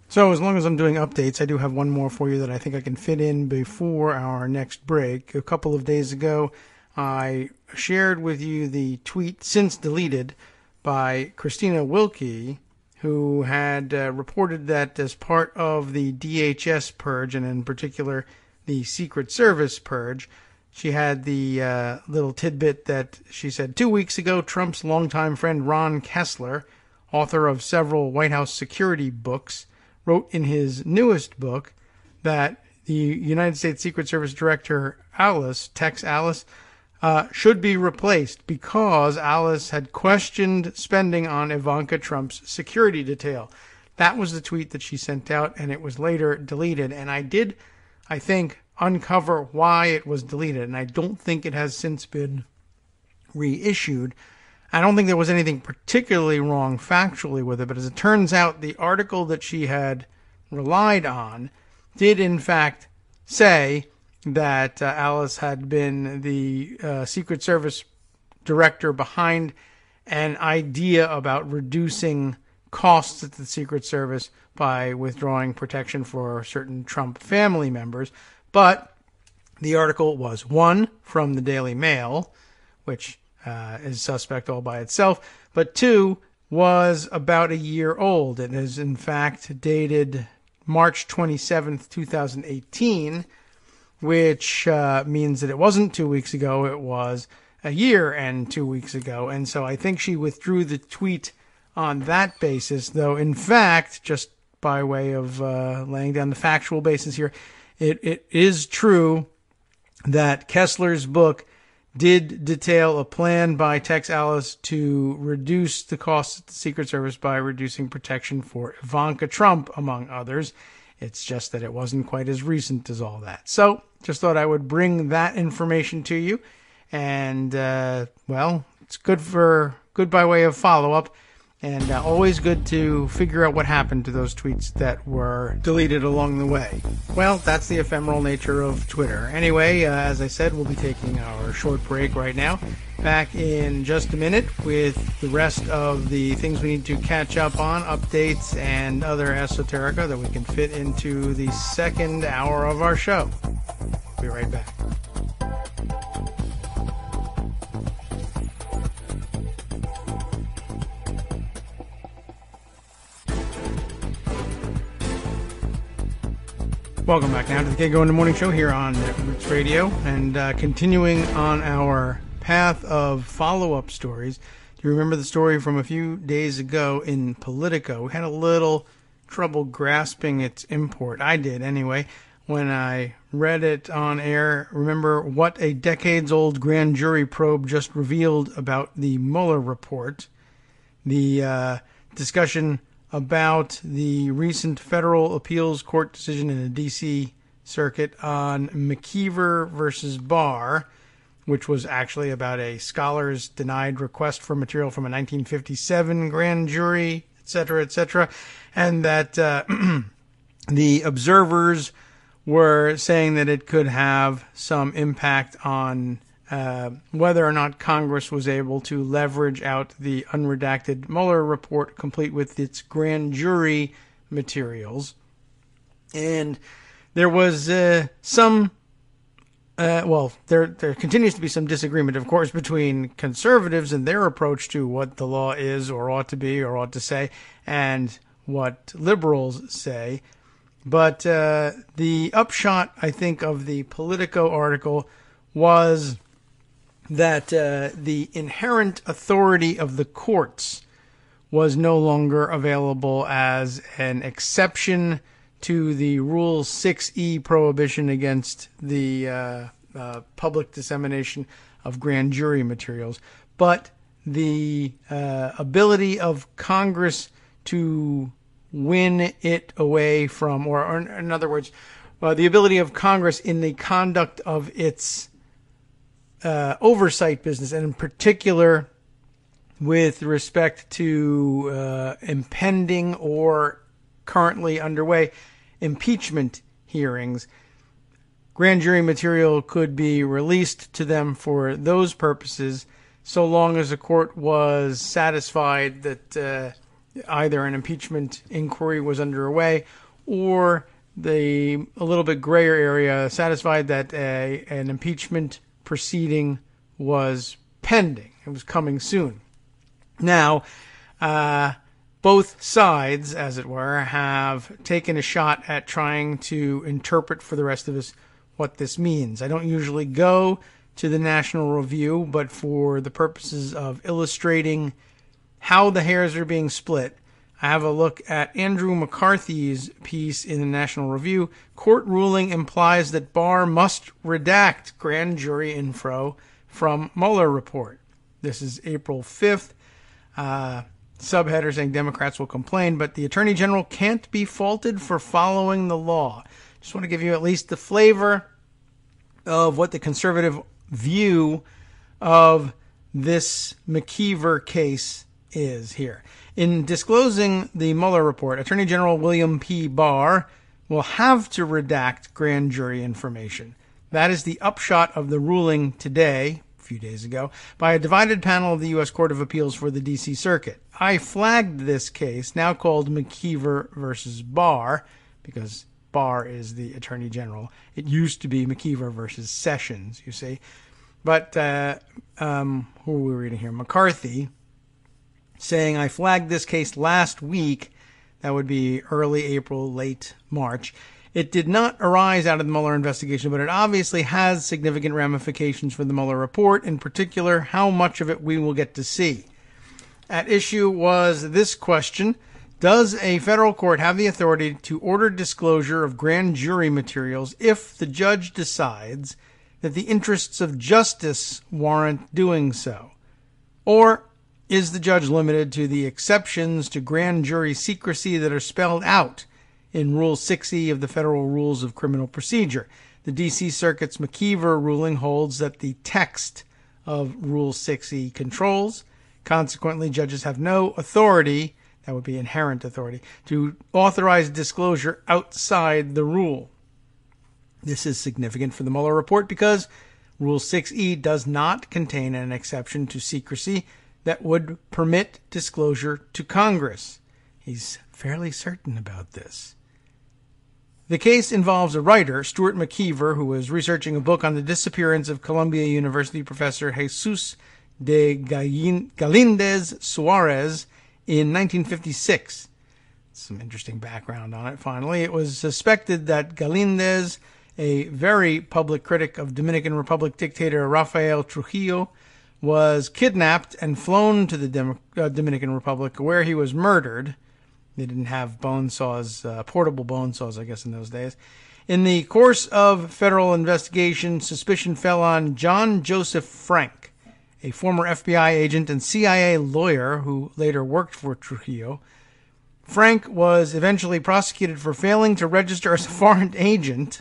So as long as I'm doing updates, I do have one more for you that I think I can fit in before our next break. A couple of days ago, I shared with you the tweet, since deleted, by Christina Wilkie, who had reported that as part of the DHS purge, and in particular the Secret Service purge, she had the little tidbit that she said, 2 weeks ago, Trump's longtime friend Ron Kessler, author of several White House security books, wrote in his newest book that the United States Secret Service Director Tex Alice, should be replaced because Alice had questioned spending on Ivanka Trump's security detail. That was the tweet that she sent out, and it was later deleted. And I did, I think, uncover why it was deleted, and I don't think it has since been reissued. I don't think there was anything particularly wrong factually with it, but as it turns out, the article that she had relied on did in fact say that Alice had been the Secret Service director behind an idea about reducing costs at the Secret Service by withdrawing protection for certain Trump family members. But the article was, one, from the Daily Mail, which is suspect all by itself, but two, was about a year old. It is, in fact, dated March 27th, 2018, which means that it wasn't 2 weeks ago, it was a year and 2 weeks ago. And so I think she withdrew the tweet on that basis, though, in fact, just by way of laying down the factual basis here, it is true that Kessler's book did detail a plan by Tex Alice to reduce the costs of the Secret Service by reducing protection for Ivanka Trump, among others. It's just that it wasn't quite as recent as all that. So, just thought I would bring that information to you. And, well, it's good by way of follow-up. And always good to figure out what happened to those tweets that were deleted along the way. Well, that's the ephemeral nature of Twitter. Anyway, as I said, we'll be taking our short break right now. Back in just a minute with the rest of the things we need to catch up on, updates, and other esoterica that we can fit into the second hour of our show. Be right back. Welcome back now to the Kagro in the Morning Show here on Roots Radio, and continuing on our path of follow-up stories. Do you remember the story from a few days ago in Politico? We had a little trouble grasping its import. I did, anyway, when I read it on air. Remember what a decades-old grand jury probe just revealed about the Mueller report. The discussion about the recent federal appeals court decision in the D.C. circuit on McKeever versus Barr, which was actually about a scholar's denied request for material from a 1957 grand jury, etc., and that the observers were saying that it could have some impact on whether or not Congress was able to leverage out the unredacted Mueller report complete with its grand jury materials. And there was there continues to be some disagreement, of course, between conservatives and their approach to what the law is or ought to be or ought to say, and what liberals say. But the upshot, I think, of the Politico article was that the inherent authority of the courts was no longer available as an exception to the Rule 6E prohibition against the public dissemination of grand jury materials, but the ability of Congress to win it away from, or in other words, the ability of Congress in the conduct of its oversight business, and in particular with respect to impending or currently underway impeachment hearings. Grand jury material could be released to them for those purposes so long as the court was satisfied that either an impeachment inquiry was underway or a little bit grayer area satisfied that an impeachment proceeding was pending. It was coming soon. Now, both sides, as it were, have taken a shot at trying to interpret for the rest of us what this means. I don't usually go to the National Review, but for the purposes of illustrating how the hairs are being split, I have a look at Andrew McCarthy's piece in the National Review. Court ruling implies that Barr must redact grand jury info from Mueller report. This is April 5th. Subheader saying Democrats will complain, but the Attorney General can't be faulted for following the law. Just want to give you at least the flavor of what the conservative view of this McKeever case is here. In disclosing the Mueller report, Attorney General William P. Barr will have to redact grand jury information. That is the upshot of the ruling today, a few days ago, by a divided panel of the U.S. Court of Appeals for the D.C. Circuit. I flagged this case, now called McKeever versus Barr, because Barr is the Attorney General. It used to be McKeever versus Sessions, you see. But who are we reading here? McCarthy, saying, I flagged this case last week. That would be early April, late March. It did not arise out of the Mueller investigation, but it obviously has significant ramifications for the Mueller report, in particular, how much of it we will get to see. At issue was this question: does a federal court have the authority to order disclosure of grand jury materials if the judge decides that the interests of justice warrant doing so? Or is the judge limited to the exceptions to grand jury secrecy that are spelled out in Rule 6E of the Federal Rules of Criminal Procedure? The D.C. Circuit's McKeever ruling holds that the text of Rule 6E controls. Consequently, judges have no authority, that would be inherent authority, to authorize disclosure outside the rule. This is significant for the Mueller report because Rule 6E does not contain an exception to secrecy that would permit disclosure to Congress. He's fairly certain about this. The case involves a writer, Stuart McKeever, who was researching a book on the disappearance of Columbia University professor Jesus de Galindez Suarez in 1956. Some interesting background on it, finally. It was suspected that Galindez, a very public critic of Dominican Republic dictator Rafael Trujillo, was kidnapped and flown to the Dominican Republic, where he was murdered. They didn't have bone saws, portable bone saws, I guess, in those days. In the course of federal investigation, suspicion fell on John Joseph Frank, a former FBI agent and CIA lawyer who later worked for Trujillo. Frank was eventually prosecuted for failing to register as a foreign agent.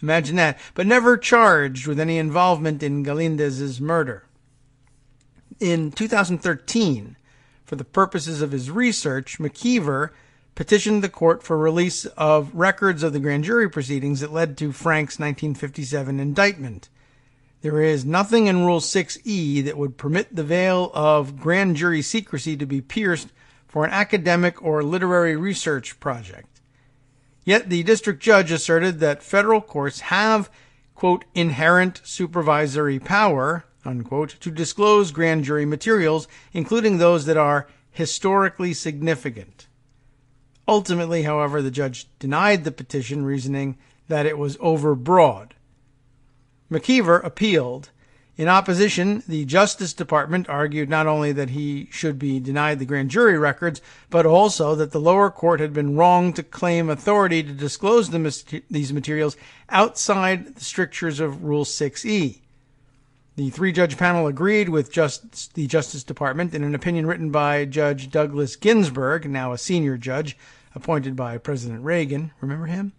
Imagine that. But never charged with any involvement in Galindez's murder. In 2013, for the purposes of his research, McKeever petitioned the court for release of records of the grand jury proceedings that led to Frank's 1957 indictment. There is nothing in Rule 6E that would permit the veil of grand jury secrecy to be pierced for an academic or literary research project. Yet the district judge asserted that federal courts have, quote, inherent supervisory power, unquote, to disclose grand jury materials, including those that are historically significant. Ultimately, however, the judge denied the petition, reasoning that it was overbroad. McKeever appealed. In opposition, the Justice Department argued not only that he should be denied the grand jury records, but also that the lower court had been wrong to claim authority to disclose these materials outside the strictures of Rule 6E. The three-judge panel agreed with the Justice Department in an opinion written by Judge Douglas Ginsburg, now a senior judge, appointed by President Reagan. Remember him?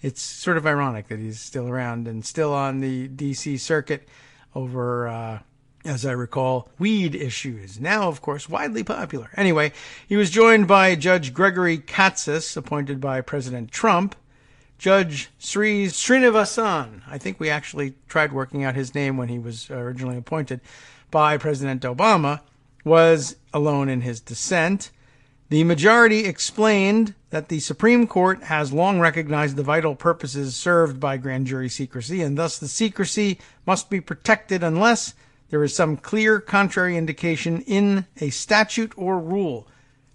It's sort of ironic that he's still around and still on the D.C. Circuit over, as I recall, weed issues. Now, of course, widely popular. Anyway, he was joined by Judge Gregory Katsas, appointed by President Trump. Judge Sri Srinivasan, I think we actually tried working out his name when he was originally appointed by President Obama, was alone in his dissent. The majority explained that the Supreme Court has long recognized the vital purposes served by grand jury secrecy, and thus the secrecy must be protected unless there is some clear contrary indication in a statute or rule.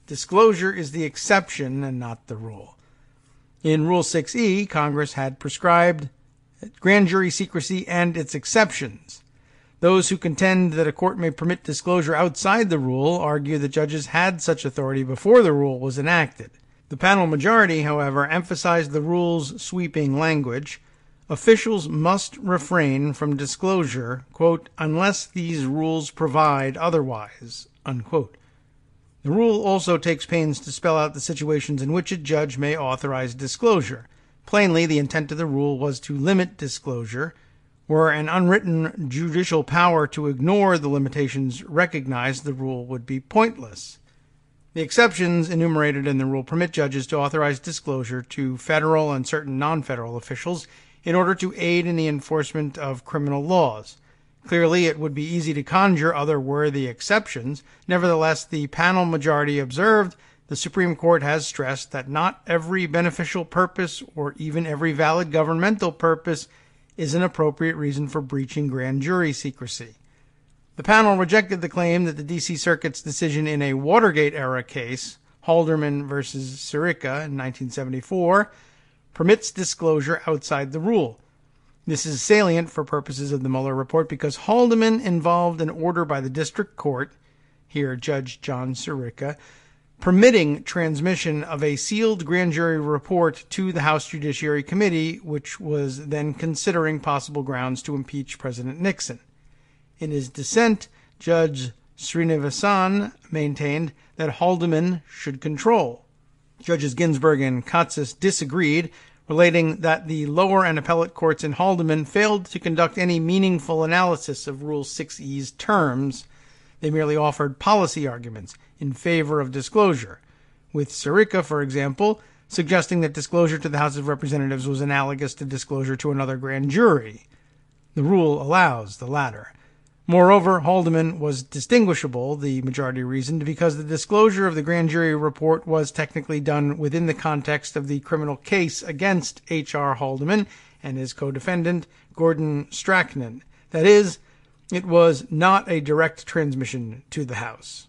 Disclosure is the exception and not the rule. In Rule 6E, Congress had prescribed grand jury secrecy and its exceptions. Those who contend that a court may permit disclosure outside the rule argue that judges had such authority before the rule was enacted. The panel majority, however, emphasized the rule's sweeping language. Officials must refrain from disclosure, quote, unless these rules provide otherwise, unquote. The rule also takes pains to spell out the situations in which a judge may authorize disclosure. Plainly, the intent of the rule was to limit disclosure. Were an unwritten judicial power to ignore the limitations recognized, the rule would be pointless. The exceptions enumerated in the rule permit judges to authorize disclosure to federal and certain non-federal officials in order to aid in the enforcement of criminal laws. Clearly, it would be easy to conjure other worthy exceptions. Nevertheless, the panel majority observed the Supreme Court has stressed that not every beneficial purpose or even every valid governmental purpose is an appropriate reason for breaching grand jury secrecy. The panel rejected the claim that the D.C. Circuit's decision in a Watergate-era case, Halderman v. Sirica in 1974, permits disclosure outside the rule. This is salient for purposes of the Mueller report because Haldeman involved an order by the district court, here Judge John Sirica, permitting transmission of a sealed grand jury report to the House Judiciary Committee, which was then considering possible grounds to impeach President Nixon. In his dissent, Judge Srinivasan maintained that Haldeman should control. Judges Ginsburg and Katsas disagreed, relating that the lower and appellate courts in Haldeman failed to conduct any meaningful analysis of Rule 6E's terms. They merely offered policy arguments in favor of disclosure, with Sirica, for example, suggesting that disclosure to the House of Representatives was analogous to disclosure to another grand jury. The rule allows the latter. Moreover, Haldeman was distinguishable, the majority reasoned, because the disclosure of the grand jury report was technically done within the context of the criminal case against H.R. Haldeman and his co-defendant, Gordon Strachan. That is, it was not a direct transmission to the House.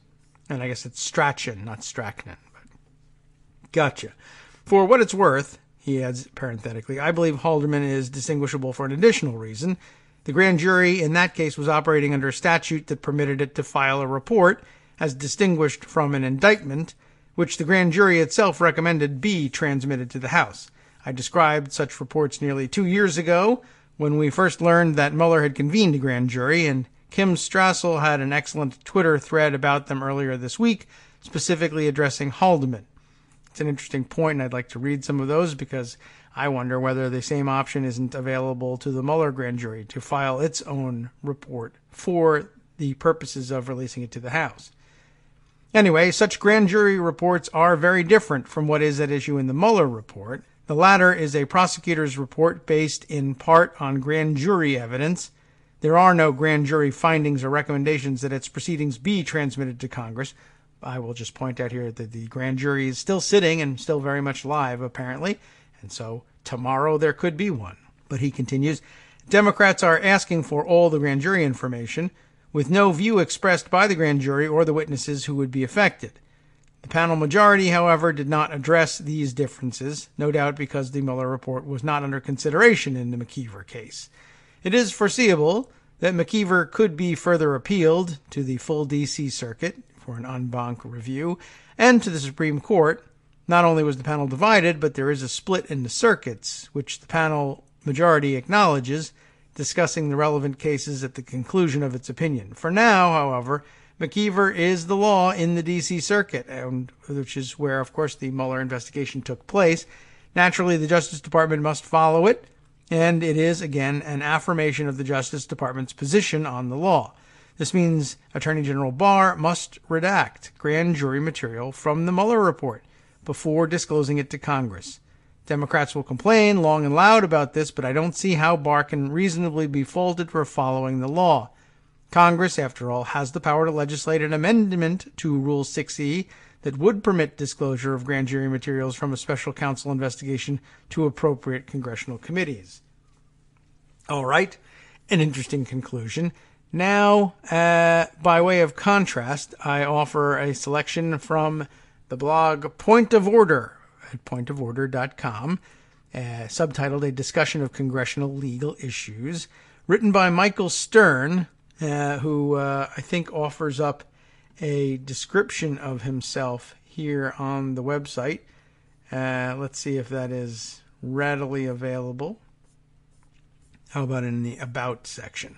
And I guess it's Strachan, not Strachan. But gotcha. For what it's worth, he adds parenthetically, I believe Haldeman is distinguishable for an additional reason. The grand jury in that case was operating under a statute that permitted it to file a report, as distinguished from an indictment, which the grand jury itself recommended be transmitted to the House. I described such reports nearly 2 years ago, when we first learned that Mueller had convened a grand jury, and Kim Strassel had an excellent Twitter thread about them earlier this week, specifically addressing Haldeman. It's an interesting point, and I'd like to read some of those because I wonder whether the same option isn't available to the Mueller grand jury to file its own report for the purposes of releasing it to the House. Anyway, such grand jury reports are very different from what is at issue in the Mueller report. The latter is a prosecutor's report based in part on grand jury evidence. There are no grand jury findings or recommendations that its proceedings be transmitted to Congress. I will just point out here that the grand jury is still sitting and still very much live, apparently, and so tomorrow there could be one. But he continues, Democrats are asking for all the grand jury information, with no view expressed by the grand jury or the witnesses who would be affected. The panel majority, however, did not address these differences, no doubt because the Mueller report was not under consideration in the McKeever case. It is foreseeable that McKeever could be further appealed to the full D.C. Circuit for an en banc review and to the Supreme Court. Not only was the panel divided, but there is a split in the circuits, which the panel majority acknowledges, discussing the relevant cases at the conclusion of its opinion. For now, however, McKeever is the law in the D.C. Circuit, and which is where, of course, the Mueller investigation took place. Naturally, the Justice Department must follow it, and it is, again, an affirmation of the Justice Department's position on the law. This means Attorney General Barr must redact grand jury material from the Mueller report before disclosing it to Congress. Democrats will complain long and loud about this, but I don't see how Barr can reasonably be faulted for following the law. Congress, after all, has the power to legislate an amendment to Rule 6E that would permit disclosure of grand jury materials from a special counsel investigation to appropriate congressional committees. All right, an interesting conclusion. Now, by way of contrast, I offer a selection from the blog Point of Order at pointoforder.com, subtitled A Discussion of Congressional Legal Issues, written by Michael Stern who I think offers up a description of himself here on the website. Let's see if that is readily available. How about in the About section?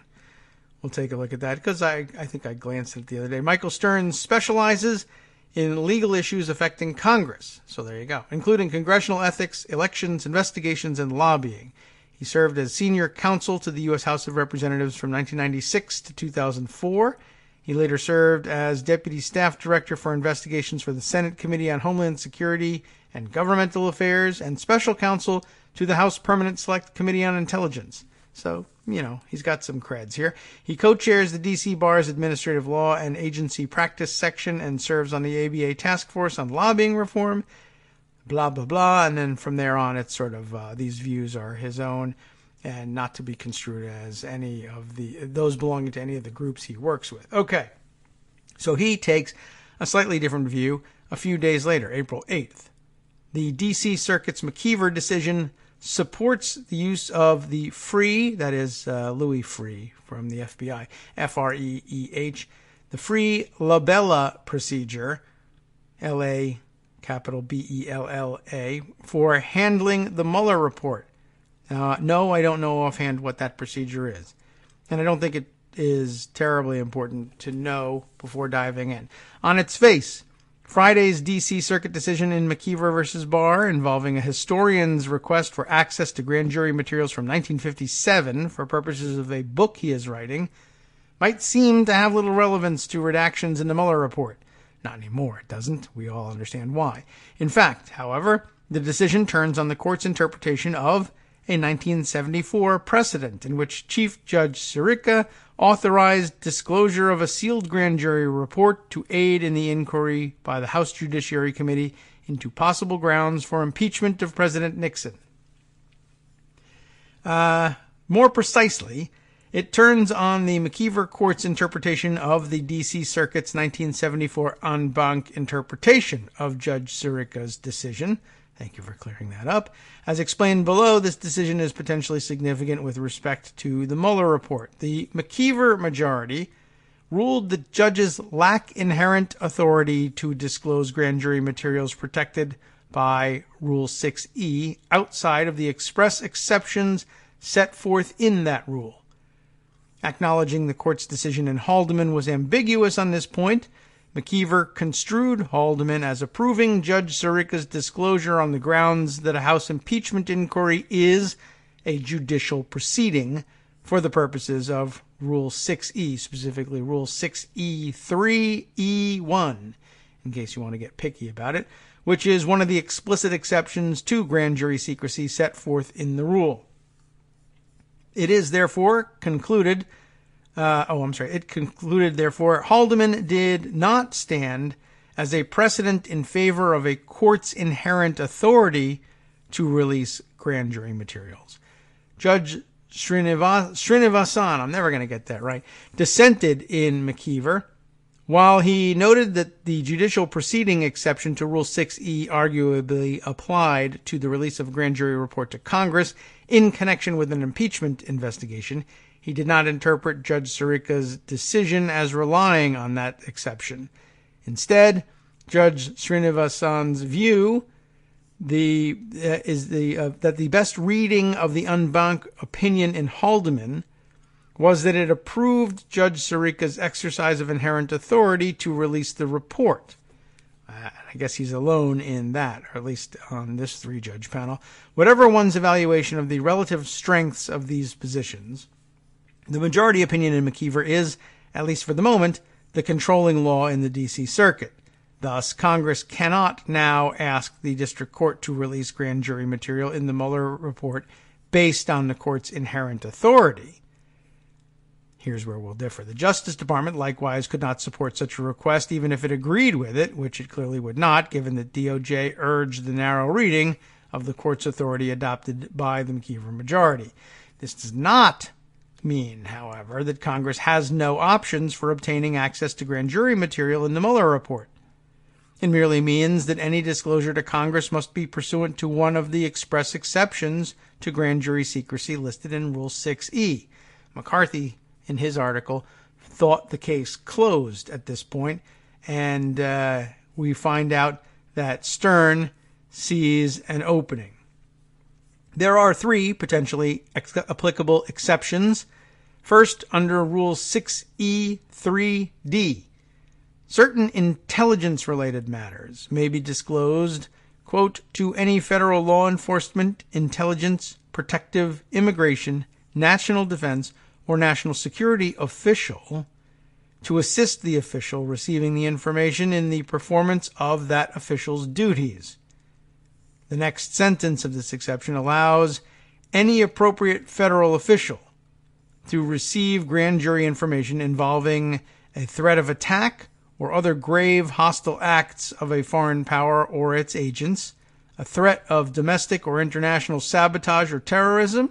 We'll take a look at that because I think I glanced at it the other day. Michael Stearns specializes in legal issues affecting Congress. So there you go, including congressional ethics, elections, investigations, and lobbying. He served as senior counsel to the U.S. House of Representatives from 1996 to 2004. He later served as deputy staff director for investigations for the Senate Committee on Homeland Security and Governmental Affairs and special counsel to the House Permanent Select Committee on Intelligence. So, he's got some creds here. He co-chairs the D.C. Bar's Administrative Law and Agency Practice section and serves on the ABA Task Force on Lobbying Reform, blah, blah, blah. And then from there on, it's sort of, these views are his own and not to be construed as any of those belonging to any of the groups he works with. Okay. So he takes a slightly different view a few days later, April 8th. The D.C. Circuit's McKeever decision supports the use of the Free, that is Louis Free from the FBI, F-R-E-E-H, the Free Labella procedure, L-A, capital B-E-L-L-A, for handling the Mueller report. No, I don't know offhand what that procedure is. And I don't think it is terribly important to know before diving in. On its face, Friday's D.C. Circuit decision in McKeever v. Barr involving a historian's request for access to grand jury materials from 1957 for purposes of a book he is writing might seem to have little relevance to redactions in the Mueller report. Not anymore, it doesn't. We all understand why. In fact, however, the decision turns on the court's interpretation of a 1974 precedent in which Chief Judge Sirica authorized disclosure of a sealed grand jury report to aid in the inquiry by the House Judiciary Committee into possible grounds for impeachment of President Nixon. More precisely, it turns on the McKeever Court's interpretation of the D.C. Circuit's 1974 en banc interpretation of Judge Sirica's decision. Thank you for clearing that up. As explained below, this decision is potentially significant with respect to the Mueller report. The McKeever majority ruled that judges lack inherent authority to disclose grand jury materials protected by Rule 6E outside of the express exceptions set forth in that rule. Acknowledging the court's decision in Haldeman was ambiguous on this point, McKeever construed Haldeman as approving Judge Sirica's disclosure on the grounds that a House impeachment inquiry is a judicial proceeding for the purposes of Rule 6E, specifically Rule 6E3E1, in case you want to get picky about it, which is one of the explicit exceptions to grand jury secrecy set forth in the rule. It is therefore concluded therefore, Haldeman did not stand as a precedent in favor of a court's inherent authority to release grand jury materials. Judge Srinivasan, I'm never going to get that right, dissented in McKeever, while he noted that the judicial proceeding exception to Rule 6E arguably applied to the release of a grand jury report to Congress in connection with an impeachment investigation. He did not interpret Judge Sirica's decision as relying on that exception. Instead, Judge Srinivasan's view that the best reading of the en banc opinion in Haldeman was that it approved Judge Sirica's exercise of inherent authority to release the report. I guess he's alone in that, or at least on this three-judge panel. Whatever one's evaluation of the relative strengths of these positions, the majority opinion in McKeever is, at least for the moment, the controlling law in the D.C. Circuit. Thus, Congress cannot now ask the district court to release grand jury material in the Mueller report based on the court's inherent authority. Here's where we'll differ. The Justice Department likewise could not support such a request even if it agreed with it, which it clearly would not, given that DOJ urged the narrow reading of the court's authority adopted by the McKeever majority. This does not mean, however, that Congress has no options for obtaining access to grand jury material in the Mueller report. It merely means that any disclosure to Congress must be pursuant to one of the express exceptions to grand jury secrecy listed in Rule 6E. McCarthy, in his article, thought the case closed at this point, and we find out that Stern sees an opening. There are 3 potentially applicable exceptions. First, under Rule 6E3D, certain intelligence-related matters may be disclosed, quote, to any federal law enforcement, intelligence, protective, immigration, national defense, or national security official to assist the official receiving the information in the performance of that official's duties. The next sentence of this exception allows any appropriate federal official to receive grand jury information involving a threat of attack or other grave hostile acts of a foreign power or its agents, a threat of domestic or international sabotage or terrorism,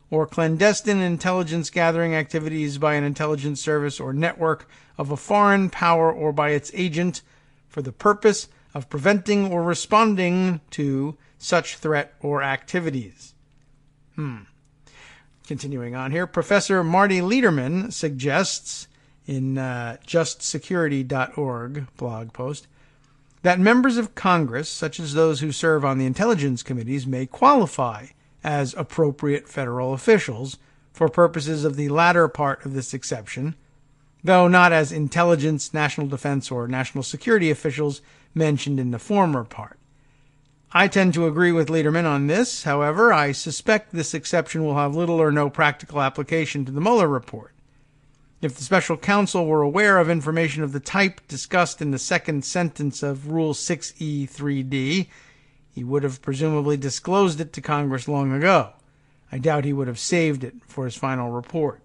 or clandestine intelligence gathering activities by an intelligence service or network of a foreign power or by its agent for the purpose of preventing or responding to such threat or activities. Continuing on here, Professor Marty Lederman suggests in justsecurity.org blog post that members of Congress, such as those who serve on the intelligence committees, may qualify as appropriate federal officials for purposes of the latter part of this exception, though not as intelligence, national defense, or national security officials mentioned in the former part. I tend to agree with Lederman on this. However, I suspect this exception will have little or no practical application to the Mueller report. If the special counsel were aware of information of the type discussed in the second sentence of Rule 6E3D, he would have presumably disclosed it to Congress long ago. I doubt he would have saved it for his final report.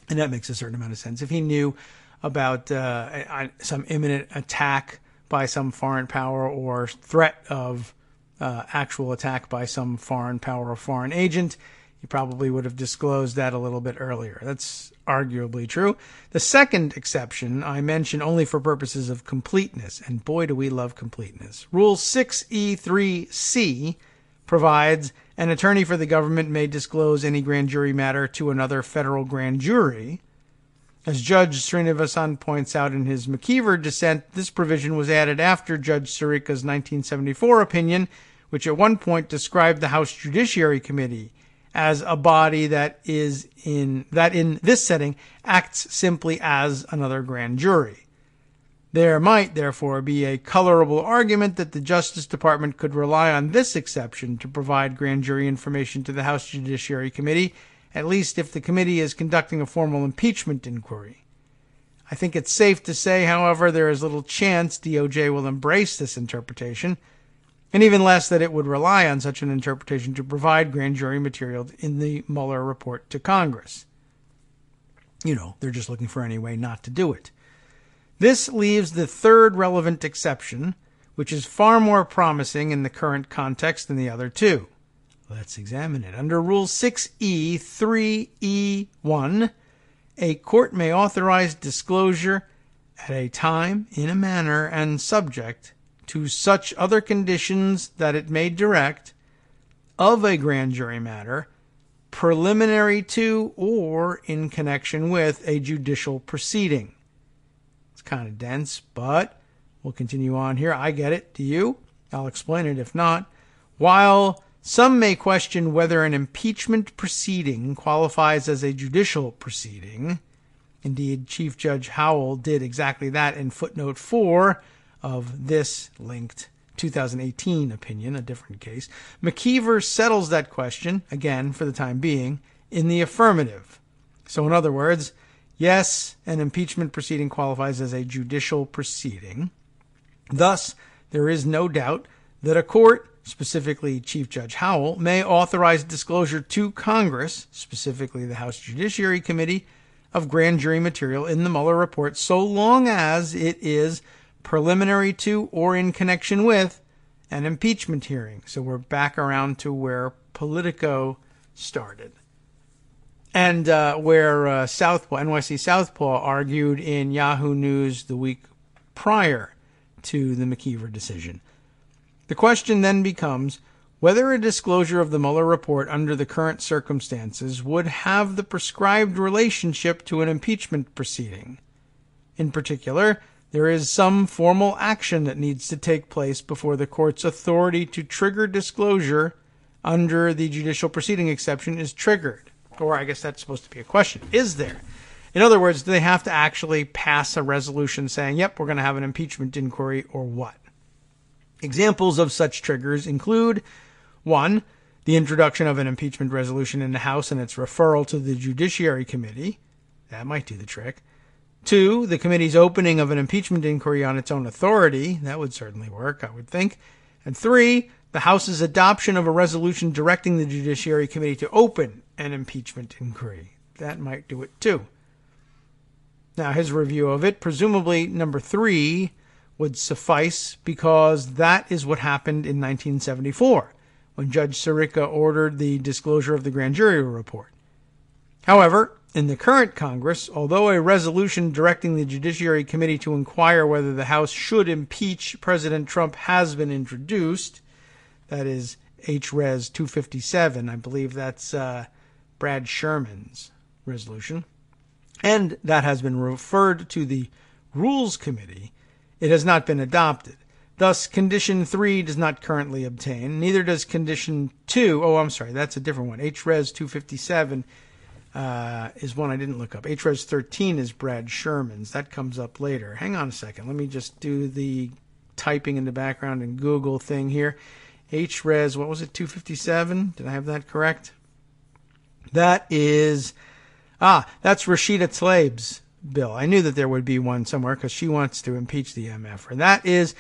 And that makes a certain amount of sense. If he knew about some imminent attack by some foreign power or threat of actual attack by some foreign power or foreign agent, he probably would have disclosed that a little bit earlier. That's arguably true. The second exception I mention only for purposes of completeness, and boy do we love completeness. Rule 6E3C provides an attorney for the government may disclose any grand jury matter to another federal grand jury. As Judge Srinivasan points out in his McKeever dissent, this provision was added after Judge Sirica's 1974 opinion, which at one point described the House Judiciary Committee as a body that in this setting acts simply as another grand jury. There might, therefore, be a colorable argument that the Justice Department could rely on this exception to provide grand jury information to the House Judiciary Committee, at least if the committee is conducting a formal impeachment inquiry. I think it's safe to say, however, there is little chance DOJ will embrace this interpretation, and even less that it would rely on such an interpretation to provide grand jury material in the Mueller report to Congress. They're just looking for any way not to do it. This leaves the third relevant exception, which is far more promising in the current context than the other two. Let's examine it. Under Rule 6E3E1, a court may authorize disclosure at a time, in a manner, and subject to such other conditions that it may direct of a grand jury matter, preliminary to or in connection with a judicial proceeding. It's kind of dense, but we'll continue on here. I get it. Do you? I'll explain it if not. While some may question whether an impeachment proceeding qualifies as a judicial proceeding, indeed, Chief Judge Howell did exactly that in footnote 4 of this linked 2018 opinion, a different case. McKeever settles that question, again, for the time being, in the affirmative. So in other words, yes, an impeachment proceeding qualifies as a judicial proceeding. Thus, there is no doubt that a court, specifically Chief Judge Howell, may authorize disclosure to Congress, specifically the House Judiciary Committee, of grand jury material in the Mueller report, so long as it is preliminary to or in connection with an impeachment hearing. So we're back around to where Politico started. And where NYC Southpaw argued in Yahoo News the week prior to the McKeever decision. The question then becomes, whether a disclosure of the Mueller report under the current circumstances would have the prescribed relationship to an impeachment proceeding. In particular, there is some formal action that needs to take place before the court's authority to trigger disclosure under the judicial proceeding exception is triggered. Or I guess that's supposed to be a question. Is there? In other words, do they have to actually pass a resolution saying, yep, we're going to have an impeachment inquiry, or what? Examples of such triggers include 1. The introduction of an impeachment resolution in the House and its referral to the Judiciary Committee. That might do the trick. 2. The committee's opening of an impeachment inquiry on its own authority. That would certainly work, I would think. And 3. The House's adoption of a resolution directing the Judiciary Committee to open an impeachment inquiry. That might do it too. Now, his review of it, presumably number 3 would suffice because that is what happened in 1974 when Judge Sirica ordered the disclosure of the grand jury report. However, in the current Congress, although a resolution directing the Judiciary Committee to inquire whether the House should impeach President Trump has been introduced, that is H-Res 257, I believe that's Brad Sherman's resolution, and that has been referred to the Rules Committee, it has not been adopted. Thus, Condition 3 does not currently obtain. Neither does Condition 2. Oh, I'm sorry, that's a different one. H-Res 257 is one I didn't look up. H-Res 13 is Brad Sherman's. That comes up later. Hang on a second. Let me just do the typing in the background and Google thing here. H-Res, what was it, 257? Did I have that correct? That is, that's Rashida Tlaib's bill. I knew that there would be one somewhere because she wants to impeach the MF. And that is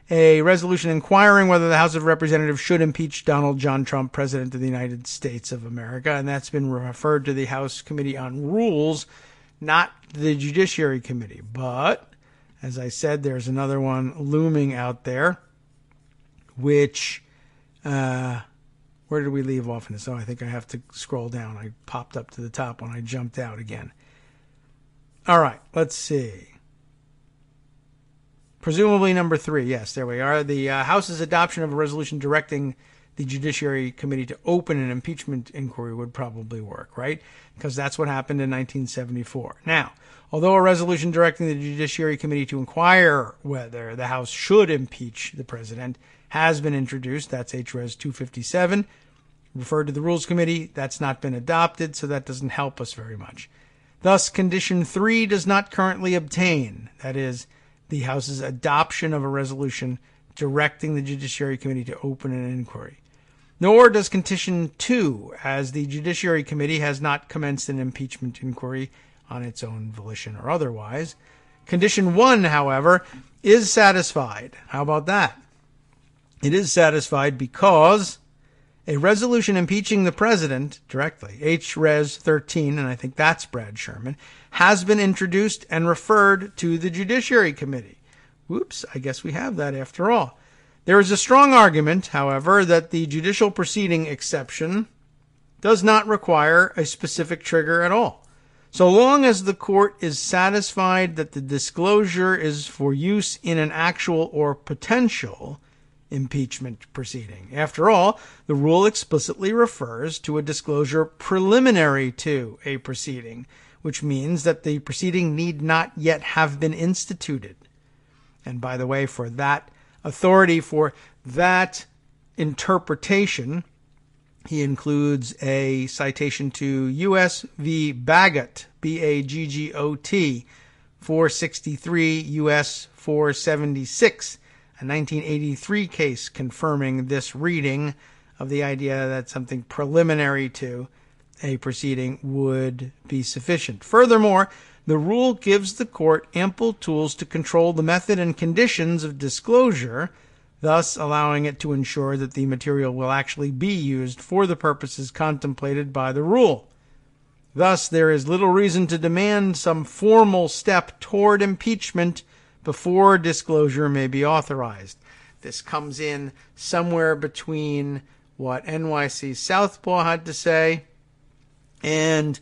a resolution inquiring whether the House of Representatives should impeach Donald John Trump, President of the United States of America. And that's been referred to the House Committee on Rules, not the Judiciary Committee. But, as I said, there's another one looming out there, which, where did we leave off in this? Oh, I think I have to scroll down. I popped up to the top when I jumped out again. All right, let's see. Presumably number 3. Yes, there we are. The House's adoption of a resolution directing the Judiciary Committee to open an impeachment inquiry would probably work, right? Because that's what happened in 1974. Now, although a resolution directing the Judiciary Committee to inquire whether the House should impeach the president has been introduced, that's H-Res 257, referred to the Rules Committee, that's not been adopted, so that doesn't help us very much. Thus, Condition 3 does not currently obtain, that is, the House's adoption of a resolution directing the Judiciary Committee to open an inquiry. Nor does Condition 2, as the Judiciary Committee has not commenced an impeachment inquiry on its own volition or otherwise. Condition 1, however, is satisfied. How about that? It is satisfied because a resolution impeaching the president directly, H-Res 13, and I think that's Brad Sherman, has been introduced and referred to the Judiciary Committee. Whoops, I guess we have that after all. There is a strong argument, however, that the judicial proceeding exception does not require a specific trigger at all, so long as the court is satisfied that the disclosure is for use in an actual or potential impeachment proceeding. After all, the rule explicitly refers to a disclosure preliminary to a proceeding, which means that the proceeding need not yet have been instituted. And by the way, for that authority, for that interpretation, he includes a citation to U.S. v. Baggot, B-A-G-G-O-T, 463 U.S. 476, a 1983 case confirming this reading of the idea that something preliminary to a proceeding would be sufficient. Furthermore, the rule gives the court ample tools to control the method and conditions of disclosure, thus allowing it to ensure that the material will actually be used for the purposes contemplated by the rule. Thus, there is little reason to demand some formal step toward impeachment before disclosure may be authorized. This comes in somewhere between what NYC Southpaw had to say and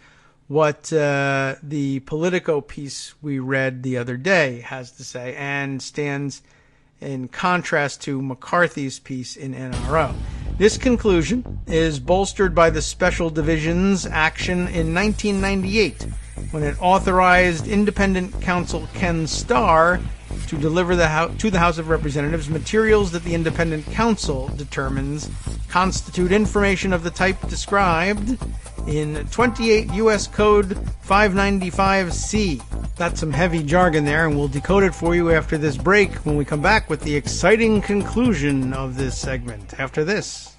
what the Politico piece we read the other day has to say, and stands in contrast to McCarthy's piece in NRO. This conclusion is bolstered by the Special Division's action in 1998, when it authorized independent counsel Ken Starr to deliver to the House of Representatives materials that the independent counsel determines constitute information of the type described in 28 U.S. Code 595C. That's some heavy jargon there, and we'll decode it for you after this break when we come back with the exciting conclusion of this segment after this.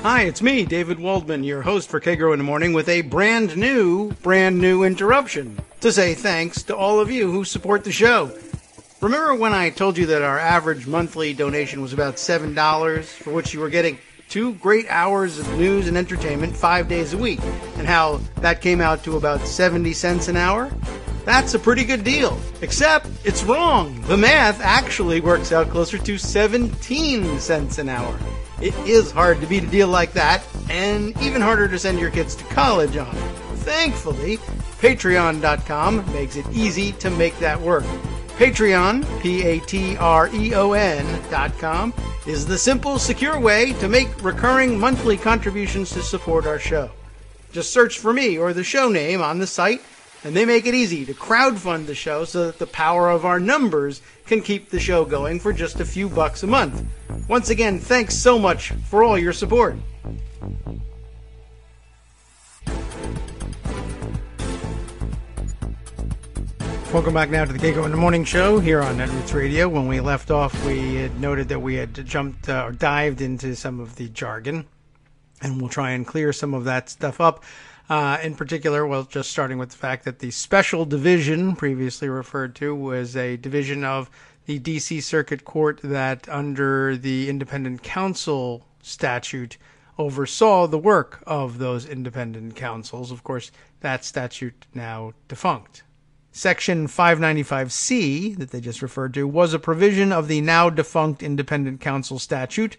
Hi, it's me, David Waldman, your host for Kagro in the Morning, with a brand new interruption to say thanks to all of you who support the show. Remember when I told you that our average monthly donation was about $7, for which you were getting 2 great hours of news and entertainment 5 days a week, and how that came out to about 70 cents an hour? That's a pretty good deal, except it's wrong. The math actually works out closer to 17 cents an hour. It is hard to beat a deal like that, and even harder to send your kids to college on. Thankfully, Patreon.com makes it easy to make that work. Patreon, Patreon.com, is the simple, secure way to make recurring monthly contributions to support our show. Just search for me or the show name on the site, and they make it easy to crowdfund the show so that the power of our numbers can keep the show going for just a few bucks a month. Once again, thanks so much for all your support. Welcome back now to the Kagro in the Morning show here on Netroots Radio. When we left off, we had noted that we had jumped or dived into some of the jargon, and we'll try and clear some of that stuff up. In particular, well, just starting with the fact that the Special Division, previously referred to, was a division of the D.C. Circuit Court that, under the Independent Counsel statute, oversaw the work of those independent counsels. Of course, that statute now defunct. Section 595C, that they just referred to, was a provision of the now defunct Independent Counsel statute,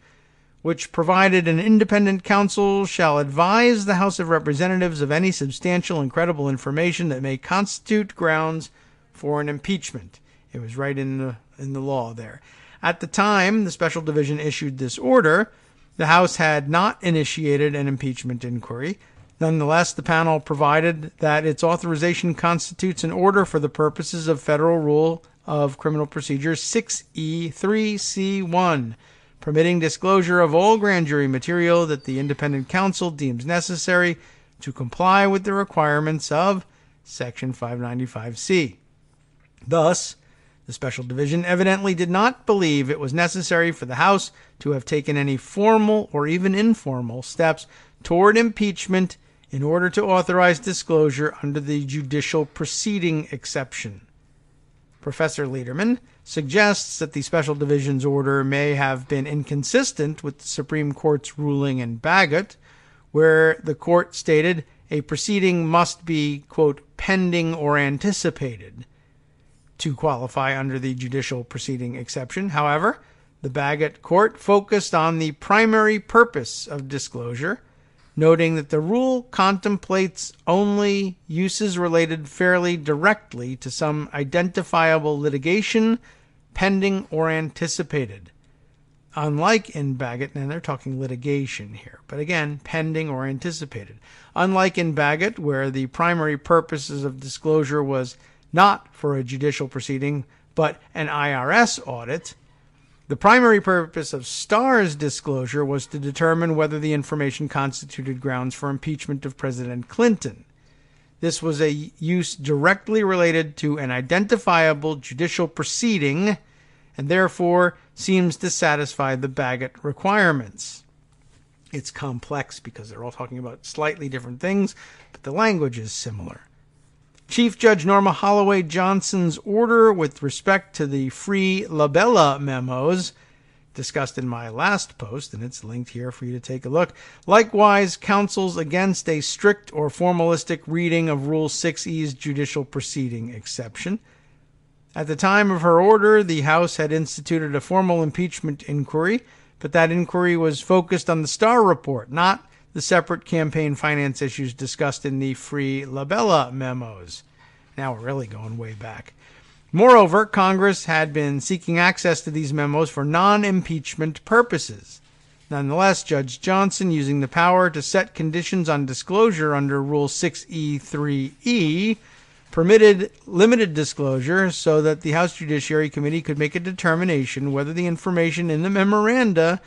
which provided an independent counsel shall advise the House of Representatives of any substantial and credible information that may constitute grounds for an impeachment. It was right in the law there. At the time the Special Division issued this order, the House had not initiated an impeachment inquiry. Nonetheless, the panel provided that its authorization constitutes an order for the purposes of Federal Rule of Criminal Procedure 6E3C1, permitting disclosure of all grand jury material that the independent counsel deems necessary to comply with the requirements of Section 595C. Thus, the Special Division evidently did not believe it was necessary for the House to have taken any formal or even informal steps toward impeachment in order to authorize disclosure under the judicial proceeding exception. Professor Lederman suggests that the Special Division's order may have been inconsistent with the Supreme Court's ruling in Bagot, where the court stated a proceeding must be, quote, pending or anticipated to qualify under the judicial proceeding exception. However, the Bagot court focused on the primary purpose of disclosure, noting that the rule contemplates only uses related fairly directly to some identifiable litigation, pending or anticipated. Unlike in Bagot, and they're talking litigation here, but again, pending or anticipated. Unlike in Bagot, where the primary purposes of disclosure was not for a judicial proceeding, but an IRS audit, the primary purpose of Starr's disclosure was to determine whether the information constituted grounds for impeachment of President Clinton. This was a use directly related to an identifiable judicial proceeding, and therefore seems to satisfy the Bagot requirements. It's complex because they're all talking about slightly different things, but the language is similar. Chief Judge Norma Holloway Johnson's order with respect to the free labella memos, discussed in my last post, and it's linked here for you to take a look, likewise counsels against a strict or formalistic reading of Rule 6E's judicial proceeding exception. At the time of her order, the House had instituted a formal impeachment inquiry, but that inquiry was focused on the Starr report, not the separate campaign finance issues discussed in the free labella memos. Now we're really going way back. Moreover, Congress had been seeking access to these memos for non-impeachment purposes. Nonetheless, Judge Johnson, using the power to set conditions on disclosure under Rule 6E3E, permitted limited disclosure so that the House Judiciary Committee could make a determination whether the information in the memoranda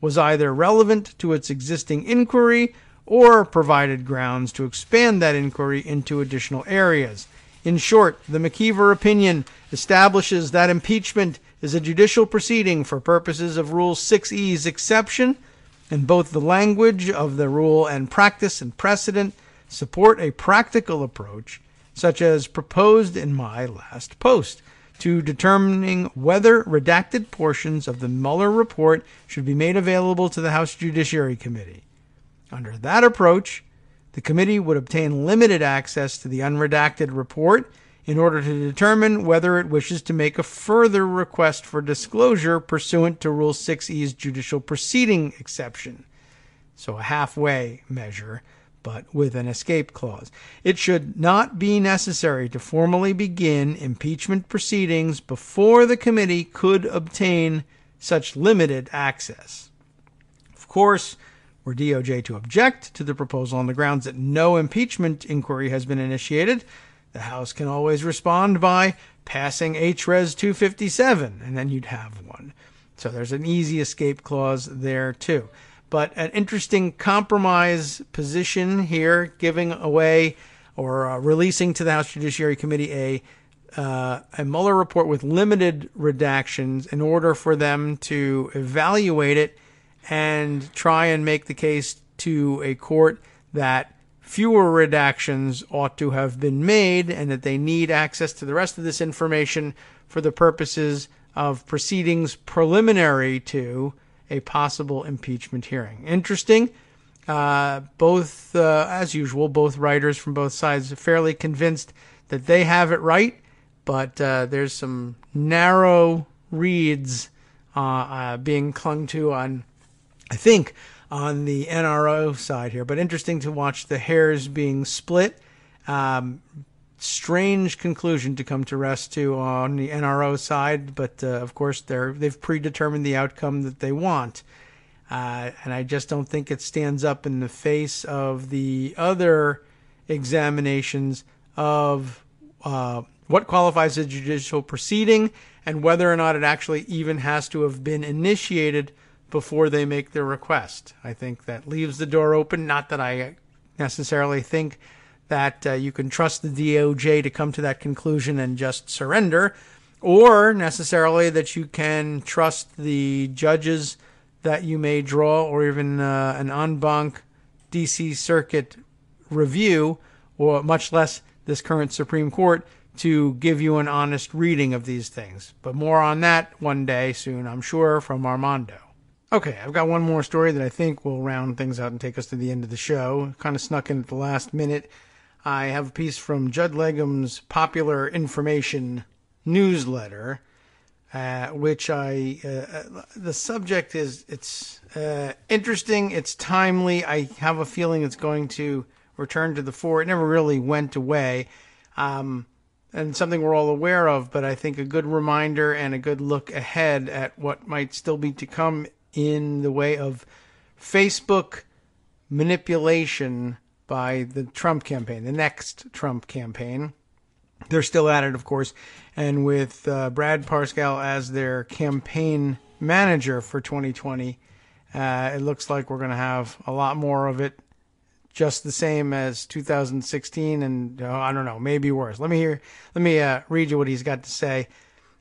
was either relevant to its existing inquiry or provided grounds to expand that inquiry into additional areas. In short, the McKeever opinion establishes that impeachment is a judicial proceeding for purposes of Rule 6E's exception, and both the language of the rule and practice and precedent support a practical approach, such as proposed in my last post, to determining whether redacted portions of the Mueller report should be made available to the House Judiciary Committee. Under that approach, the committee would obtain limited access to the unredacted report in order to determine whether it wishes to make a further request for disclosure pursuant to Rule 6E's judicial proceeding exception. So a halfway measure, but with an escape clause. It should not be necessary to formally begin impeachment proceedings before the committee could obtain such limited access. Of course, were DOJ to object to the proposal on the grounds that no impeachment inquiry has been initiated, the House can always respond by passing HRes 257, and then you'd have one. So there's an easy escape clause there, too. But an interesting compromise position here, giving away or releasing to the House Judiciary Committee a Mueller report with limited redactions in order for them to evaluate it and try and make the case to a court that fewer redactions ought to have been made and that they need access to the rest of this information for the purposes of proceedings preliminary to a possible impeachment hearing. Interesting. Both, as usual, both writers from both sides are fairly convinced that they have it right, but there's some narrow reads being clung to on, I think, on the NRO side here. But interesting to watch the hairs being split. Strange conclusion to come to rest to on the NRO side, but of course they've predetermined the outcome that they want. And I just don't think it stands up in the face of the other examinations of what qualifies as a judicial proceeding and whether or not it actually even has to have been initiated before they make their request. I think that leaves the door open. Not that I necessarily think that you can trust the DOJ to come to that conclusion and just surrender, or necessarily that you can trust the judges that you may draw, or even an en banc D.C. Circuit review, or much less this current Supreme Court, to give you an honest reading of these things. But more on that one day soon, I'm sure, from Armando. Okay, I've got one more story that I think will round things out and take us to the end of the show. Kind of snuck in at the last minute. I have a piece from Judd Legum's Popular Information newsletter, which the subject is, it's interesting, it's timely. I have a feeling it's going to return to the fore. It never really went away, and something we're all aware of, but I think a good reminder and a good look ahead at what might still be to come in the way of Facebook manipulation by the Trump campaign, the next Trump campaign. They're still at it, of course, and with Brad Parscale as their campaign manager for 2020, it looks like we're going to have a lot more of it, just the same as 2016, and I don't know, maybe worse. Let me read you what he's got to say.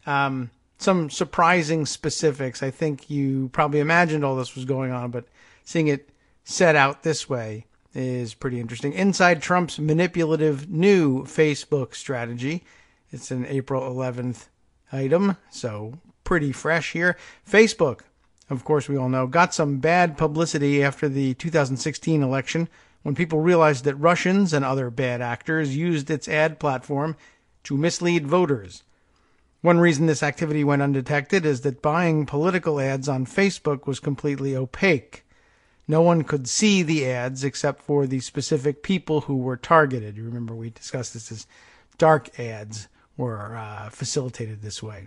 Some surprising specifics. I think you probably imagined all this was going on, but seeing it set out this way is pretty interesting. Inside Trump's manipulative new Facebook strategy. It's an April 11th item, so pretty fresh here. Facebook, of course, we all know, got some bad publicity after the 2016 election when people realized that Russians and other bad actors used its ad platform to mislead voters. One reason this activity went undetected is that buying political ads on Facebook was completely opaque. No one could see the ads except for the specific people who were targeted. You remember we discussed this as dark ads were facilitated this way.